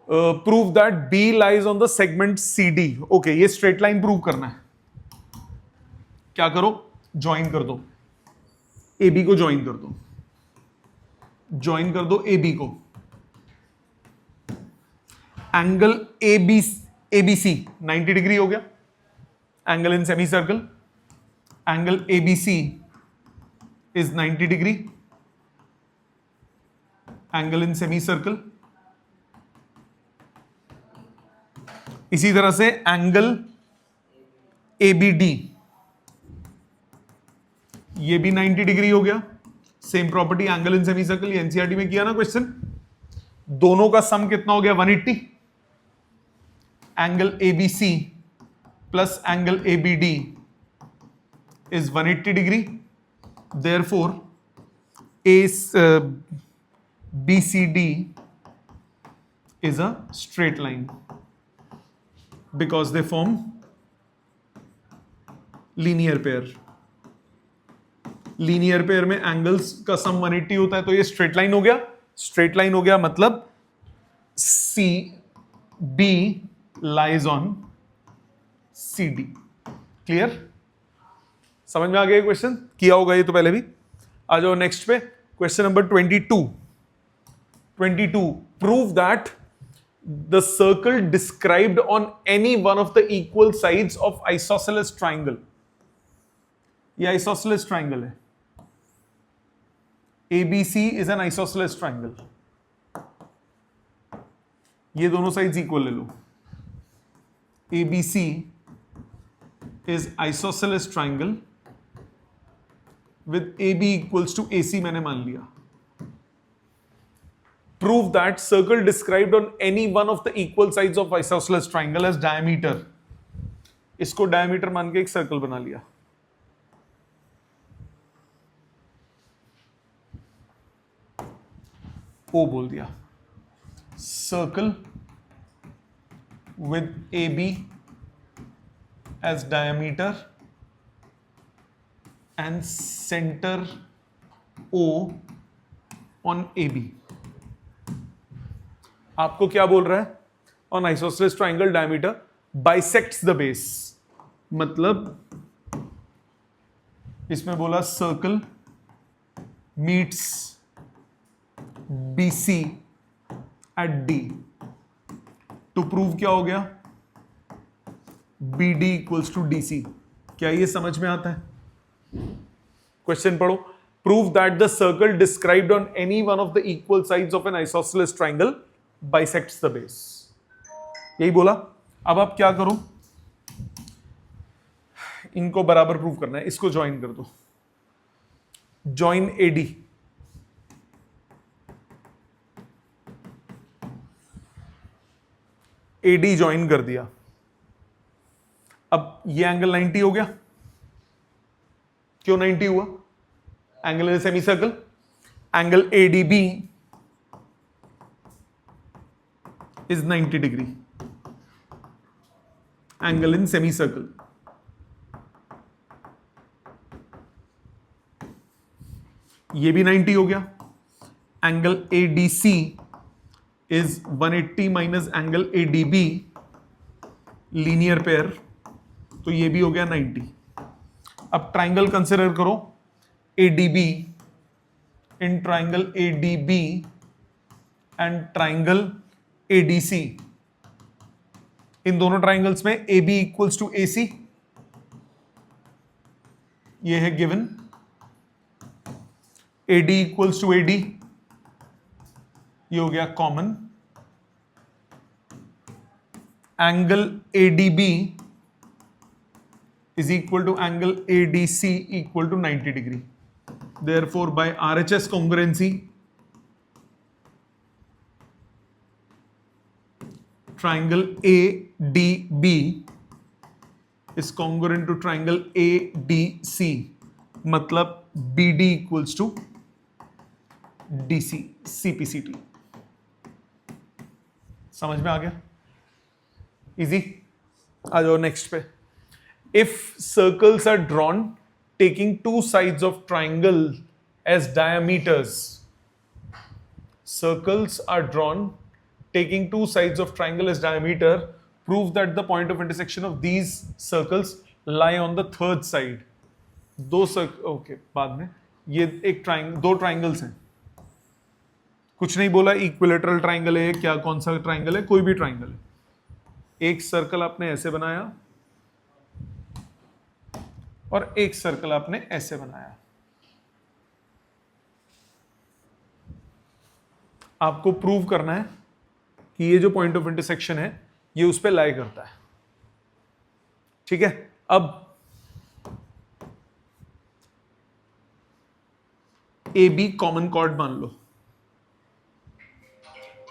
Prove that B lies on the segment CD। Okay, ये स्ट्रेट लाइन प्रूव करना है, क्या करो, ज्वाइन कर दो, AB को ज्वाइन कर दो, ज्वाइन कर दो AB को। एंगल ABC 90 डिग्री हो गया, angle in semi circle, angle ABC is 90 degree, angle in semi circle. इसी तरह से एंगल ABD ये भी 90 डिग्री हो गया, same property, angle in semi circle, ये एनसीईआरटी में किया ना क्वेश्चन। दोनों का सम कितना हो गया 180, angle ABC plus angle ABD is 180 degree, therefore BCD is a straight line because they form linear pair। Linear pair में एंगल्स का सम 180 होता है, तो ये स्ट्रेट लाइन हो गया, स्ट्रेट लाइन हो गया, मतलब CB lies on CD। Clear, समझ में आ गया क्वेश्चन, किया होगा ये तो पहले भी। आ जाओ नेक्स्ट पे, question number 22। Prove that the circle described on any one of the equal sides of isosceles triangle. ये आइसोसेलेस ट्राइंगल है, ABC is an isosceles triangle, ये दोनों साइड्स इक्वल ले लो। ABC is isosceles triangle with AB equals to AC मैंने मान लिया। Prove that circle described on any one of the equal sides of isosceles triangle has diameter। इसको diameter मान के एक सर्कल बना लिया। O बोल दिया। Circle with AB as diameter and center O on AB। आपको क्या बोल रहा है, on isosceles triangle diameter bisects the base, मतलब इसमें बोला circle meets BC at D, to prove क्या हो गया, BD इक्वल्स टू DC। क्या ये समझ में आता है? क्वेश्चन पढ़ो। Prove that the circle described on any one of the equal sides of N isosceles triangle bisects the base. यही बोला। अब आप क्या करो, इनको बराबर प्रूव करना है, इसको ज्वाइन कर दो, ज्वाइन AD, AD ज्वाइन कर दिया। अब ये एंगल 90 हो गया। क्यों 90 हुआ? Angle in semi circle, angle ADB is 90 degree, angle in semi circle. ये भी 90 हो गया। Angle ADC is 180 minus angle ADB, linear pair, तो ये भी हो गया 90। अब ट्राइंगल कंसिडर करो ADB, in triangle ADB and triangle ADC, इन दोनों ट्राइंगल्स में AB इक्वल्स टू AC, ये है given. AD equals to AD, ये हो गया common. Angle ADB is equal to angle ADC equal to 90 degree. Therefore, by RHS congruency, triangle ADB is congruent to triangle ADC, मतलब BD equals to DC, CPCT। समझ में आ गया? इजी। आ जाओ नेक्स्ट पे। If circles are drawn taking two sides of triangle as diameters, circles are drawn taking two sides of triangle as diameter, prove that the point of intersection of these circles lie on the third side. Okay, बाद में ये एक ट्राइंगल, दो ट्राइंगल्स हैं, कुछ नहीं बोला इक्विलेटरल ट्राइंगल है क्या, कौन सा ट्राइंगल है, कोई भी ट्राइंगल है। एक सर्कल आपने ऐसे बनाया और एक सर्कल आपने ऐसे बनाया। आपको प्रूव करना है कि ये जो पॉइंट ऑफ इंटरसेक्शन है ये उस पे लाई करता है। ठीक है, अब AB कॉमन कॉर्ड मान लो।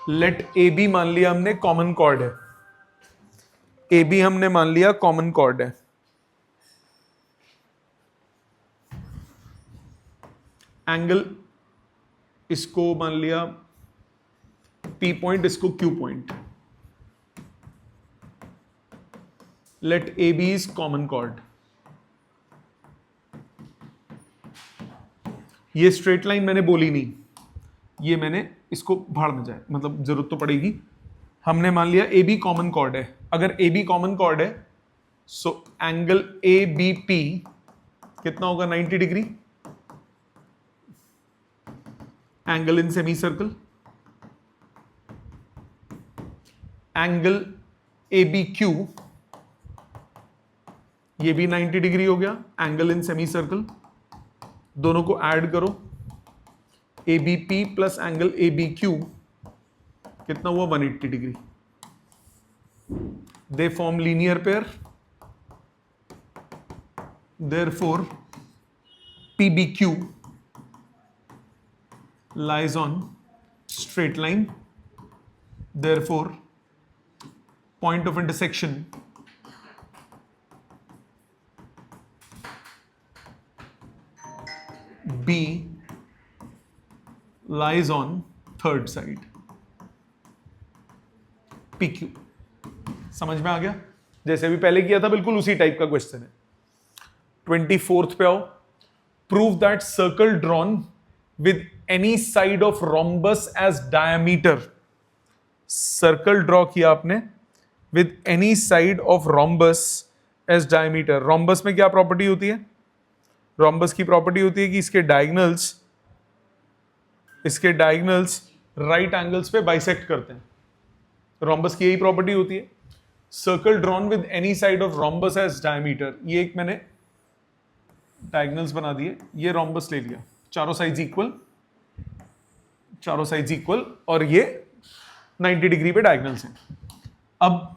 लेट AB मान लिया हमने कॉमन कॉर्ड है, AB हमने मान लिया कॉमन कॉर्ड है। एंगल इसको मान लिया P पॉइंट, इसको Q point. Let AB is common chord. ये स्ट्रेट लाइन मैंने बोली नहीं, ये मैंने इसको भाड़ में जाए, मतलब जरूरत तो पड़ेगी। हमने मान लिया AB कॉमन कॉर्ड है। अगर AB कॉमन कॉर्ड है सो एंगल ABP कितना होगा, 90 degree. Angle in semi circle, angle ABQ ये भी 90 डिग्री हो गया, एंगल इन सेमी सर्कल। दोनों को ऐड करो, ABP प्लस एंगल ABQ कितना हुआ, 180 degree. They form linear pair, therefore PBQ lies on straight line, therefore point of intersection B lies on third side PQ। समझ में आ गया? जैसे भी पहले किया था बिल्कुल उसी टाइप का क्वेश्चन है। 24th पे आओ। Prove that circle drawn with any side of rhombus as diameter circle draw किया आपने with any side of rhombus as diameter. Rhombus में क्या प्रॉपर्टी होती है? रोम्बस की प्रॉपर्टी होती है कि इसके डायगनल्स राइट एंगल्स पे बाइसेक्ट करते हैं। रोम्बस की यही प्रॉपर्टी होती है। Circle drawn with any side of rhombus as diameter, ये एक मैंने डायगनल्स बना दिए, ये रोम्बस ले लिया, चारों साइड्स इक्वल और ये 90 डिग्री पे डायगनल्स हैं। अब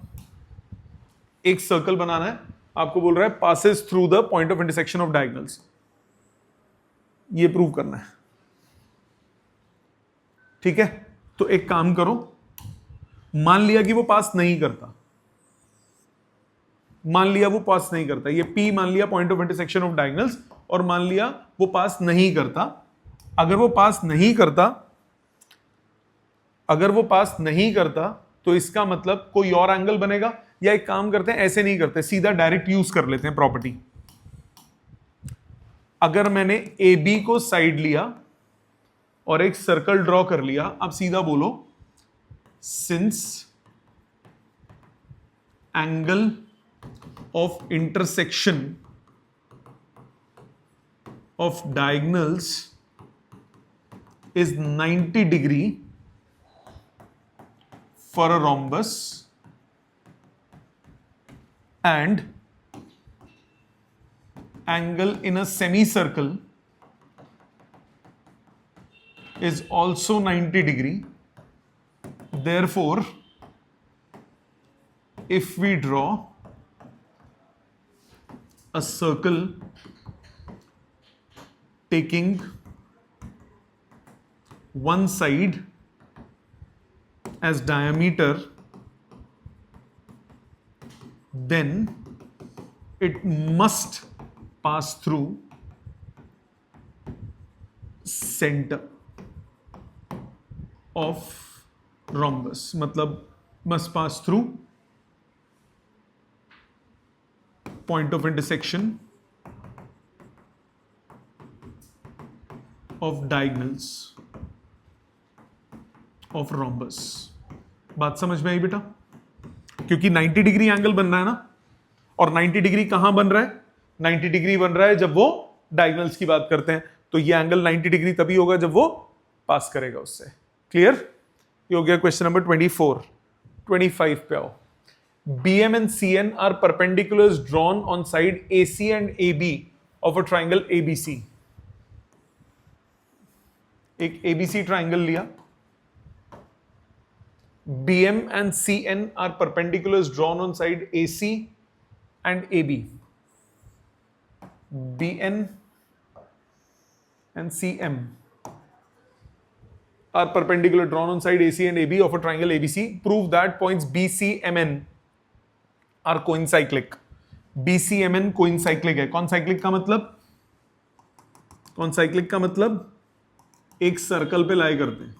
एक सर्कल बनाना है, आपको बोल रहा है passes through the point of intersection of diagonals, ये प्रूव करना है। ठीक है, तो एक काम करो, मान लिया कि वो पास नहीं करता, ये P मान लिया point of intersection of diagonals, और मान लिया वो पास नहीं करता। अगर वो पास नहीं करता तो इसका मतलब कोई और एंगल बनेगा, या एक काम करते हैं, ऐसे नहीं करते, सीधा डायरेक्ट यूज कर लेते हैं प्रॉपर्टी। अगर मैंने AB को साइड लिया और एक सर्कल ड्रॉ कर लिया, अब सीधा बोलो, since angle of intersection of diagonals is 90 degree for a rhombus and angle in a semicircle is also 90 degree. Therefore, if we draw a circle taking one side as diameter, then it must pass through center of rhombus, मतलब must pass through point of intersection of diagonals of rhombus. बात समझ में आई बेटा? क्योंकि 90 डिग्री एंगल बन रहा है ना, और 90 डिग्री कहां बन रहा है? 90 डिग्री बन रहा है जब वो डायगोनल्स की बात करते हैं, तो ये एंगल 90 डिग्री तभी होगा जब वो पास करेगा उससे। क्लियर? ये हो गया क्वेश्चन नंबर 24। 25 पे आओ। BM and CN are perpendiculars drawn on side AC and AB of a triangle ABC। एक ABC ट्राइंगल लिया, BM and CN are perpendiculars drawn on side AC and AB। BN and CM are perpendicular drawn on side AC and AB of a triangle ABC। Prove that points BCMN are coincyclic। BCMN coincyclic है। कॉन्साइक्लिक का मतलब एक सर्कल पे लाई करते हैं।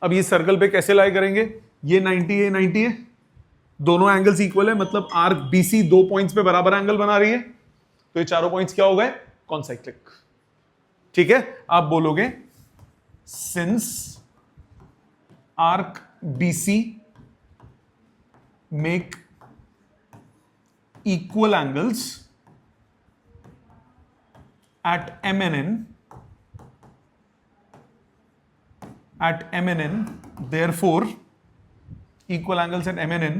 अब ये सर्कल पे कैसे लाई करेंगे? ये 90 है, 90 है, दोनों एंगल्स इक्वल है, मतलब आर्क BC दो पॉइंट्स पे बराबर एंगल बना रही है, तो ये चारों पॉइंट्स क्या हो गए? कॉन्साइक्लिक। ठीक है, आप बोलोगे since arc BC make equal angles at MNN, therefore equal angles at MNN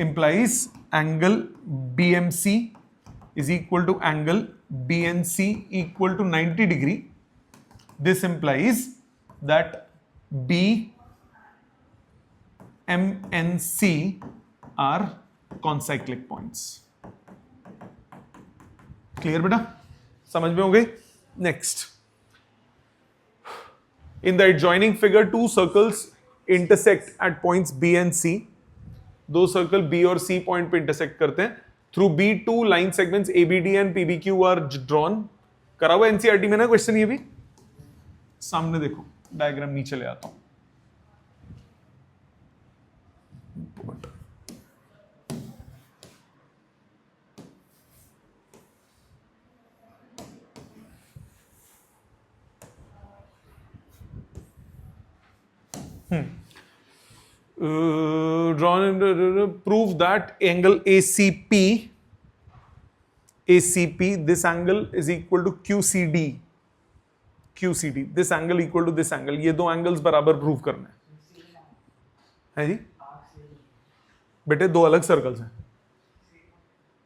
implies angle BMC is equal to angle BNC equal to 90 degree। This implies that BMNC are concyclic points। Clear बेटा? समझ में हो गई? Next, in the adjoining figure two circles intersect at points B and C। दो सर्कल B और C पॉइंट पे इंटरसेक्ट करते हैं। Through B2 line segments ABD and PBQ are drawn. करा हुआ NCERT में ना क्वेश्चन, ये भी सामने देखो, डायग्राम नीचे ले आता हूं। Prove that angle ACP, this angle is equal to QCD. This angle equal to this angle. ये दो एंगल्स बराबर प्रूव करना है जी बेटे, दो अलग सर्कल्स हैं,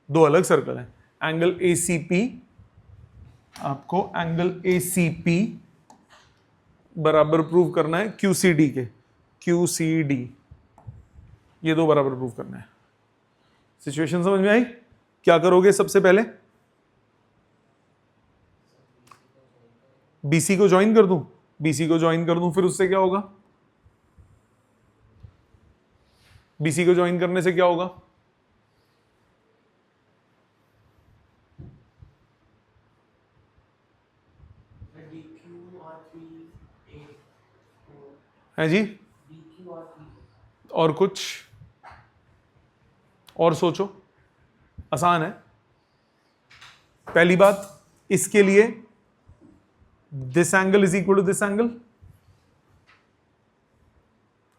दो अलग सर्कल हैं. एंगल ACP, आपको एंगल ACP बराबर प्रूव करना है QCD के. QCD, ये दो बराबर प्रूव करना है. सिचुएशन समझ में आई? क्या करोगे सबसे पहले? BC को ज्वाइन कर दूं, BC को ज्वाइन कर दूं, फिर उससे क्या होगा? BC को ज्वाइन करने से क्या होगा? है जी? और कुछ और सोचो, आसान है. पहली बात, इसके लिए this angle is equal to this angle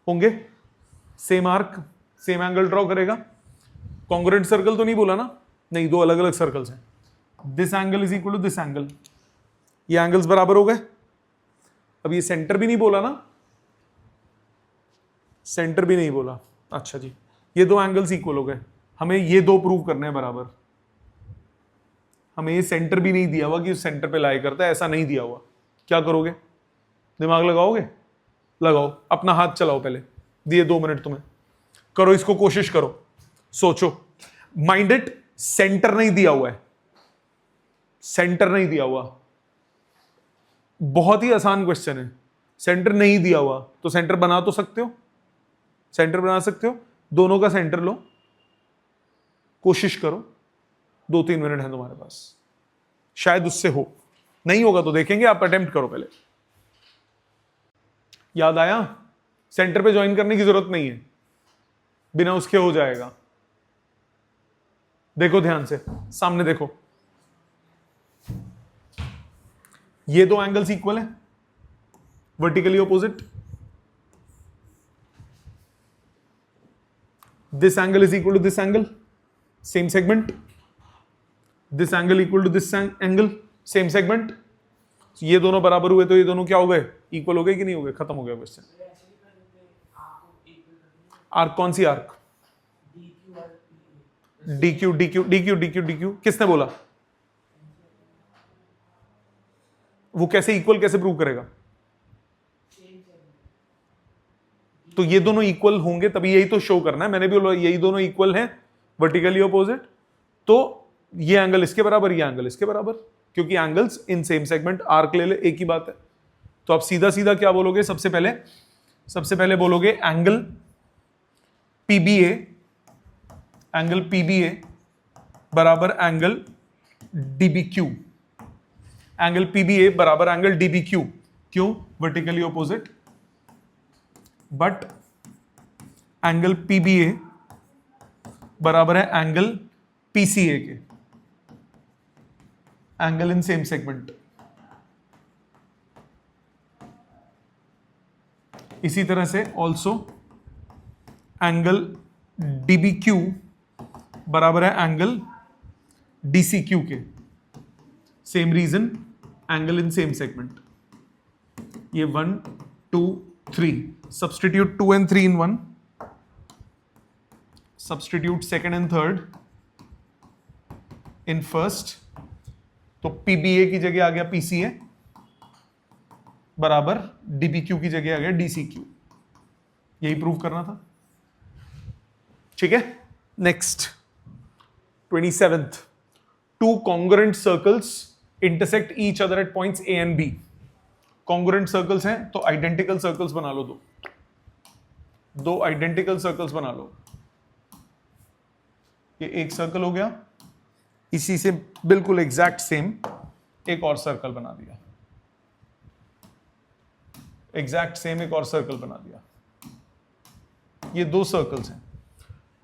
होंगे. Same arc, same angle draw करेगा. कॉन्ग्रुएंट सर्कल तो नहीं बोला ना? नहीं, दो अलग अलग सर्कल्स हैं. This angle is equal to this angle. ये एंगल्स बराबर हो गए. अब ये सेंटर भी नहीं बोला ना? सेंटर भी नहीं बोला. अच्छा जी, ये दो एंगल्स इक्वल हो गए. हमें ये दो प्रूव करने हैं बराबर. हमें ये सेंटर भी नहीं दिया हुआ कि सेंटर पे लाई करता है, ऐसा नहीं दिया हुआ. क्या करोगे? दिमाग लगाओगे? लगाओ, अपना हाथ चलाओ. पहले दिए 2 मिनट तुम्हें, करो इसको, कोशिश करो, सोचो. माइंड इट, सेंटर नहीं दिया हुआ है, सेंटर नहीं दिया हुआ. बहुत ही आसान क्वेश्चन है. सेंटर नहीं दिया हुआ तो सेंटर बना तो सकते हो, सेंटर बना सकते हो. दोनों का सेंटर लो, कोशिश करो. 2-3 मिनट है तुम्हारे पास, शायद उससे हो. नहीं होगा तो देखेंगे. आप अटेम्प्ट करो पहले. याद आया? सेंटर पे ज्वाइन करने की जरूरत नहीं है, बिना उसके हो जाएगा. देखो ध्यान से, सामने देखो. ये दो एंगल्स इक्वल हैं, vertically opposite. This angle is equal to this angle, same segment. This angle equal to this angle, same segment. ये दोनों बराबर हुए तो ये दोनों क्या हो गए? इक्वल हो गए कि नहीं हो गए? खत्म हो गया क्वेश्चन. आर्क कौन सी arc? DQ, DQ, DQ, DQ, DQ. किसने बोला? वो कैसे इक्वल कैसे प्रूव करेगा? तो ये दोनों इक्वल होंगे तभी, यही तो शो करना है. मैंने भी बोला यही दोनों इक्वल हैं, वर्टिकली ऑपोजिट. तो ये एंगल इसके बराबर, ये एंगल इसके बराबर, क्योंकि angles in same segment. Arc ले ले, एक ही बात है. तो आप सीधा सीधा क्या बोलोगे? सबसे पहले बोलोगे एंगल PBA, एंगल PBA बराबर एंगल DBQ. एंगल PBA बराबर एंगल DBQ. क्यों? Vertically opposite. But angle PBA बराबर है एंगल PCA के, एंगल इन सेम सेगमेंट. इसी तरह से ऑल्सो एंगल DBQ बराबर है एंगल DCQ के. Same reason, angle in same segment. ये 1, 2, 3. Substitute 2 and 3 in 1. Substitute second and third in first. तो PBA की जगह आ गया PCA बराबर DBQ की जगह आ गया DCQ. यही प्रूव करना था. ठीक है. Next 27th. Two congruent circles intersect each other at points A and B. Congruent circles हैं तो आइडेंटिकल सर्कल्स बना लो. दो आइडेंटिकल सर्कल्स बना लो. ये एक सर्कल हो गया, इसी से बिल्कुल एग्जैक्ट सेम एक और सर्कल बना दिया. एग्जैक्ट सेम एक और सर्कल बना दिया. ये दो सर्कल्स हैं.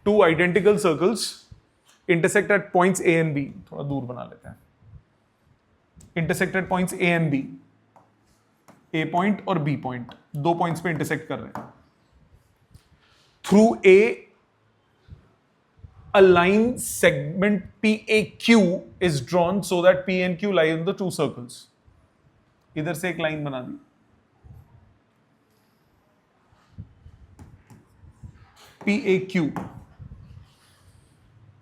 Two identical circles intersect at points A and B. थोड़ा दूर बना लेते हैं. Intersect at points A and B. A point और B पॉइंट, दो पॉइंट्स पे इंटरसेक्ट कर रहे हैं. Through a line segment PAQ is drawn so that P and Q lie in the two circles. इधर से एक लाइन बना दी, PAQ,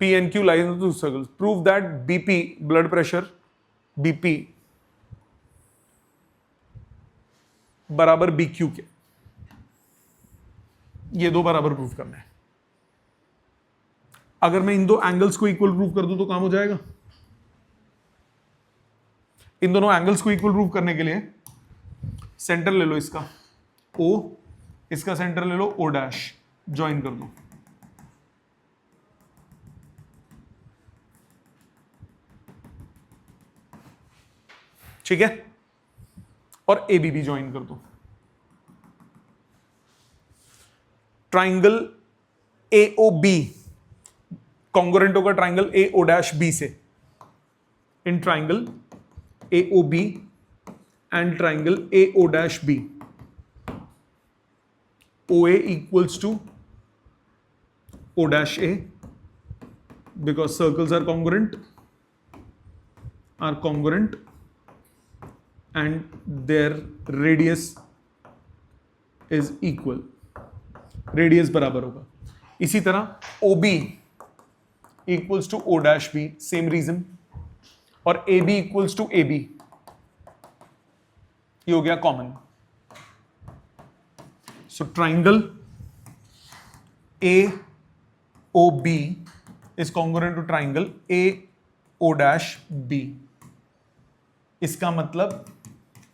P and Q lie in the two circles. Prove that BP, blood pressure, BP बराबर BQ के, ये दो बराबर प्रूफ करना है। अगर मैं इन दो एंगल्स को इक्वल प्रूव कर दूं तो काम हो जाएगा। इन दोनों एंगल्स को इक्वल प्रूव करने के लिए सेंटर ले लो इसका O, इसका सेंटर ले लो O डैश, ज्वाइन कर दो। ठीक है, और AB भी ज्वाइन कर दो। ट्राइंगल AOB कॉन्ग्रुएंट होगा ट्राइंगल AO डैश B से। In triangle AOB and triangle AO dash B, OA equals to O dash A because circles are congruent and their radius is equal, radius बराबर होगा। इसी तरह OB equals to O dash B, same reason, और AB equals to AB, ये हो गया common. So triangle AOB is congruent to triangle AO dash B। इसका मतलब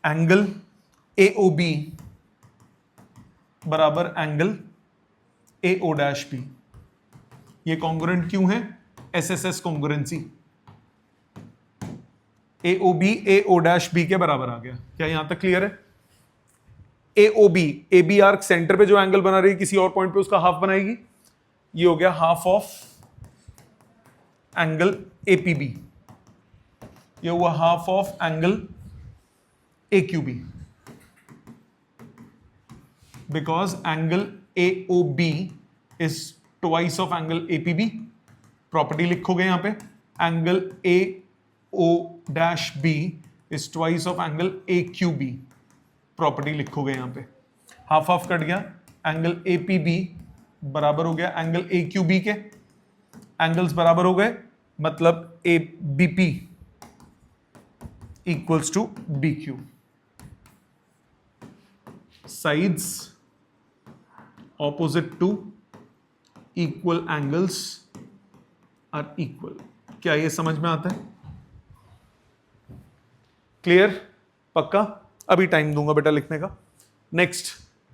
एंगल AOB बराबर एंगल AO डैश B। ये कॉन्ग्रुएंट क्यों है? SSS congruency. AOB AO dash B के बराबर आ गया। क्या यहां तक क्लियर है? AOB, AB आर्क सेंटर पे जो एंगल बना रही है किसी और पॉइंट पे उसका हाफ बनाएगी। ये हो गया हाफ ऑफ एंगल APB, ये हुआ half of angle AQB, because angle AOB is twice of angle APB। Property लिखोगे यहां पे, angle AO dash B is twice of angle AQB। Property लिखोगे यहां पे, हाफ हाफ कट गया, एंगल APB बराबर हो गया एंगल AQB के। एंगल्स बराबर हो गए, मतलब ABP equals to BQ। Sides opposite to equal angles are equal. क्या ये समझ में आता है? क्लियर? पक्का? अभी टाइम दूंगा बेटा लिखने का। Next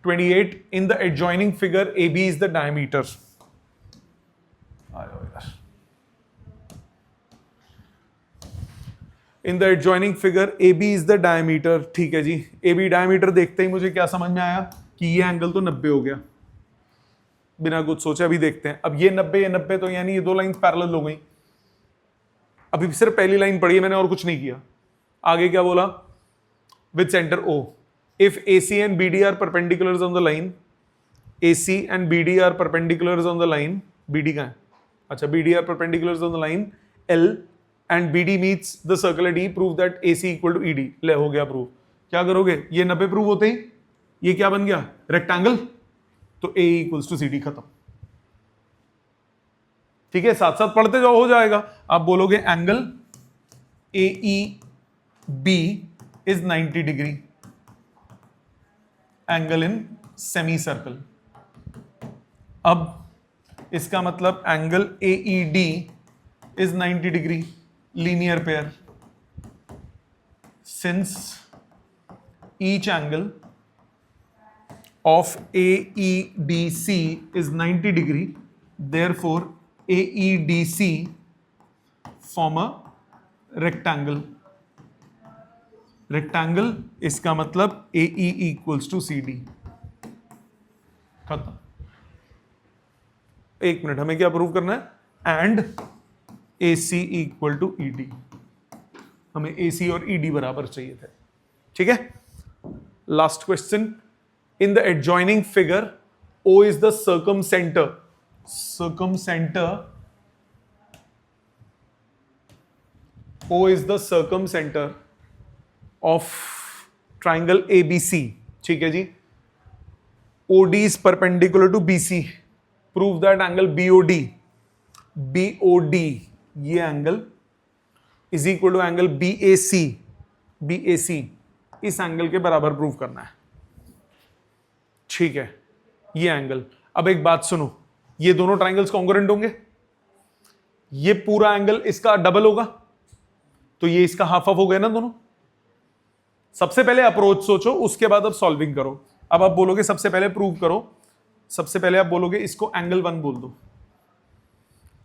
28, in the adjoining figure AB is the diameter. In the adjoining figure AB is the diameter. ठीक है जी, AB डायमीटर देखते ही मुझे क्या समझ में आया कि ये एंगल तो 90 हो गया, बिना कुछ सोचे। अभी देखते हैं, अब ये 90 तो यानी ये दो लाइन पैरेलल हो गई। अभी सिर्फ पहली लाइन पढ़ी है मैंने और कुछ नहीं किया। आगे क्या बोला? With centre O, if AC and BD are perpendiculars on the line, AC and BD are perpendiculars on the line, BD कहाँ है? अच्छा, BD are perpendiculars on the line L and BD meets the circle at E, prove that AC equal to ED। ले हो गया प्रूव। क्या करोगे? ये 90 प्रूव होते ही ये क्या बन गया? रेक्टेंगल। तो A equals to CD, खत्म। ठीक है, साथ साथ पढ़ते जाओ, हो जाएगा। आप बोलोगे angle AEB is 90 degree, angle in semi circle. अब इसका मतलब angle AED is 90 degree, linear pair. Since each angle of AEDC is 90 degree, therefore AEDC form a rectangle। Rectangle, इसका मतलब AE equals to CD। खत्म। एक मिनट, हमें क्या प्रूव करना है? And AC equal to ED। हमें AC और ED बराबर चाहिए थे। ठीक है, last question, in the adjoining figure O is the circumcenter O is the circumcenter of triangle ABC. ठीक है जी. OD is perpendicular to BC. Prove that angle BOD ये angle is equal to angle BAC इस एंगल के बराबर प्रूव करना है. ठीक है, ये एंगल. अब एक बात सुनो, ये दोनों ट्राइंगल्स कॉन्ग्रुएंट होंगे. ये पूरा एंगल इसका डबल होगा, तो ये इसका हाफ हाफ हो गया ना दोनों. सबसे पहले अप्रोच सोचो, उसके बाद अब सॉल्विंग करो. अब आप बोलोगे सबसे पहले प्रूव करो. सबसे पहले आप बोलोगे इसको एंगल 1 बोल दो,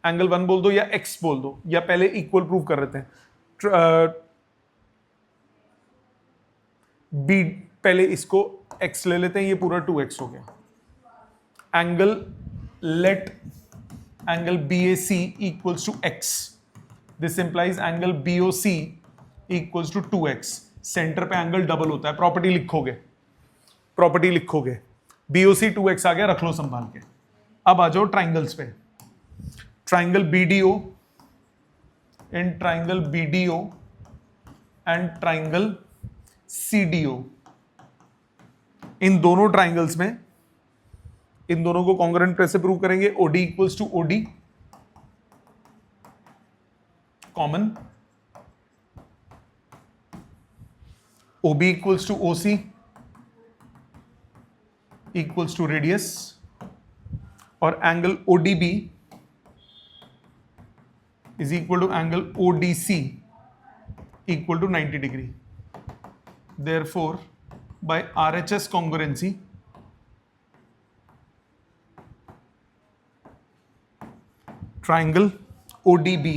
एंगल 1 बोल दो, या x बोल दो, या पहले इक्वल प्रूव कर रहे थे. बी पहले इसको x ले लेते हैं, ये पूरा 2x हो गया. Angle let angle BAC equals to x. This implies angle BOC equals to 2x. Centre पे एंगल डबल होता है. प्रॉपर्टी लिखोगे. BOC 2x आ गया, रख लो संभाल के. अब आ जाओ ट्राइंगल्स पे. Triangle BDO and triangle BDO and triangle CDO. इन दोनों ट्राइंगल्स में इन दोनों को कॉन्ग्रुएंट कैसे प्रूव करेंगे? OD equals to OD common, OB equals to OC equals to radius, और angle ODB is equal to angle ODC equal to 90 degree. Therefore, by RHS congruency, triangle ODB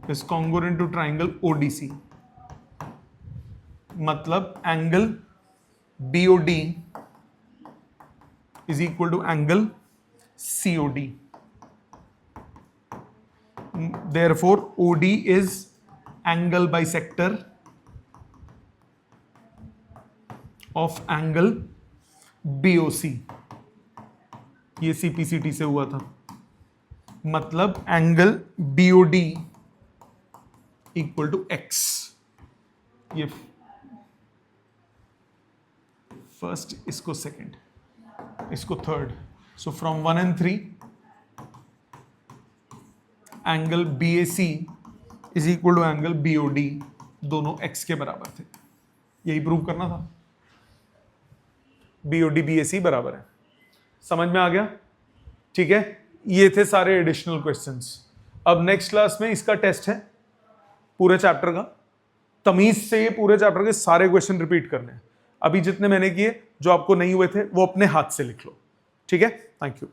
is congruent to triangle ODC. मतलब angle BOD is equal to angle COD. Therefore, OD is angle bisector of angle BOC. ये CPCT से हुआ था. मतलब angle BOD equal to x. ये फर्स्ट, इसको सेकंड, इसको third. So from 1 and 3 angle BAC is equal to angle BOD, दोनों x के बराबर थे. यही प्रूव करना था. BOD BAC बराबर है. समझ में आ गया? ठीक है, ये थे सारे एडिशनल क्वेश्चंस. अब नेक्स्ट क्लास में इसका टेस्ट है पूरे चैप्टर का. तमीज से ये पूरे चैप्टर के सारे क्वेश्चन रिपीट करने हैं. अभी जितने मैंने किए, जो आपको नहीं हुए थे वो अपने हाथ से लिख लो. ठीक है, थैंक यू.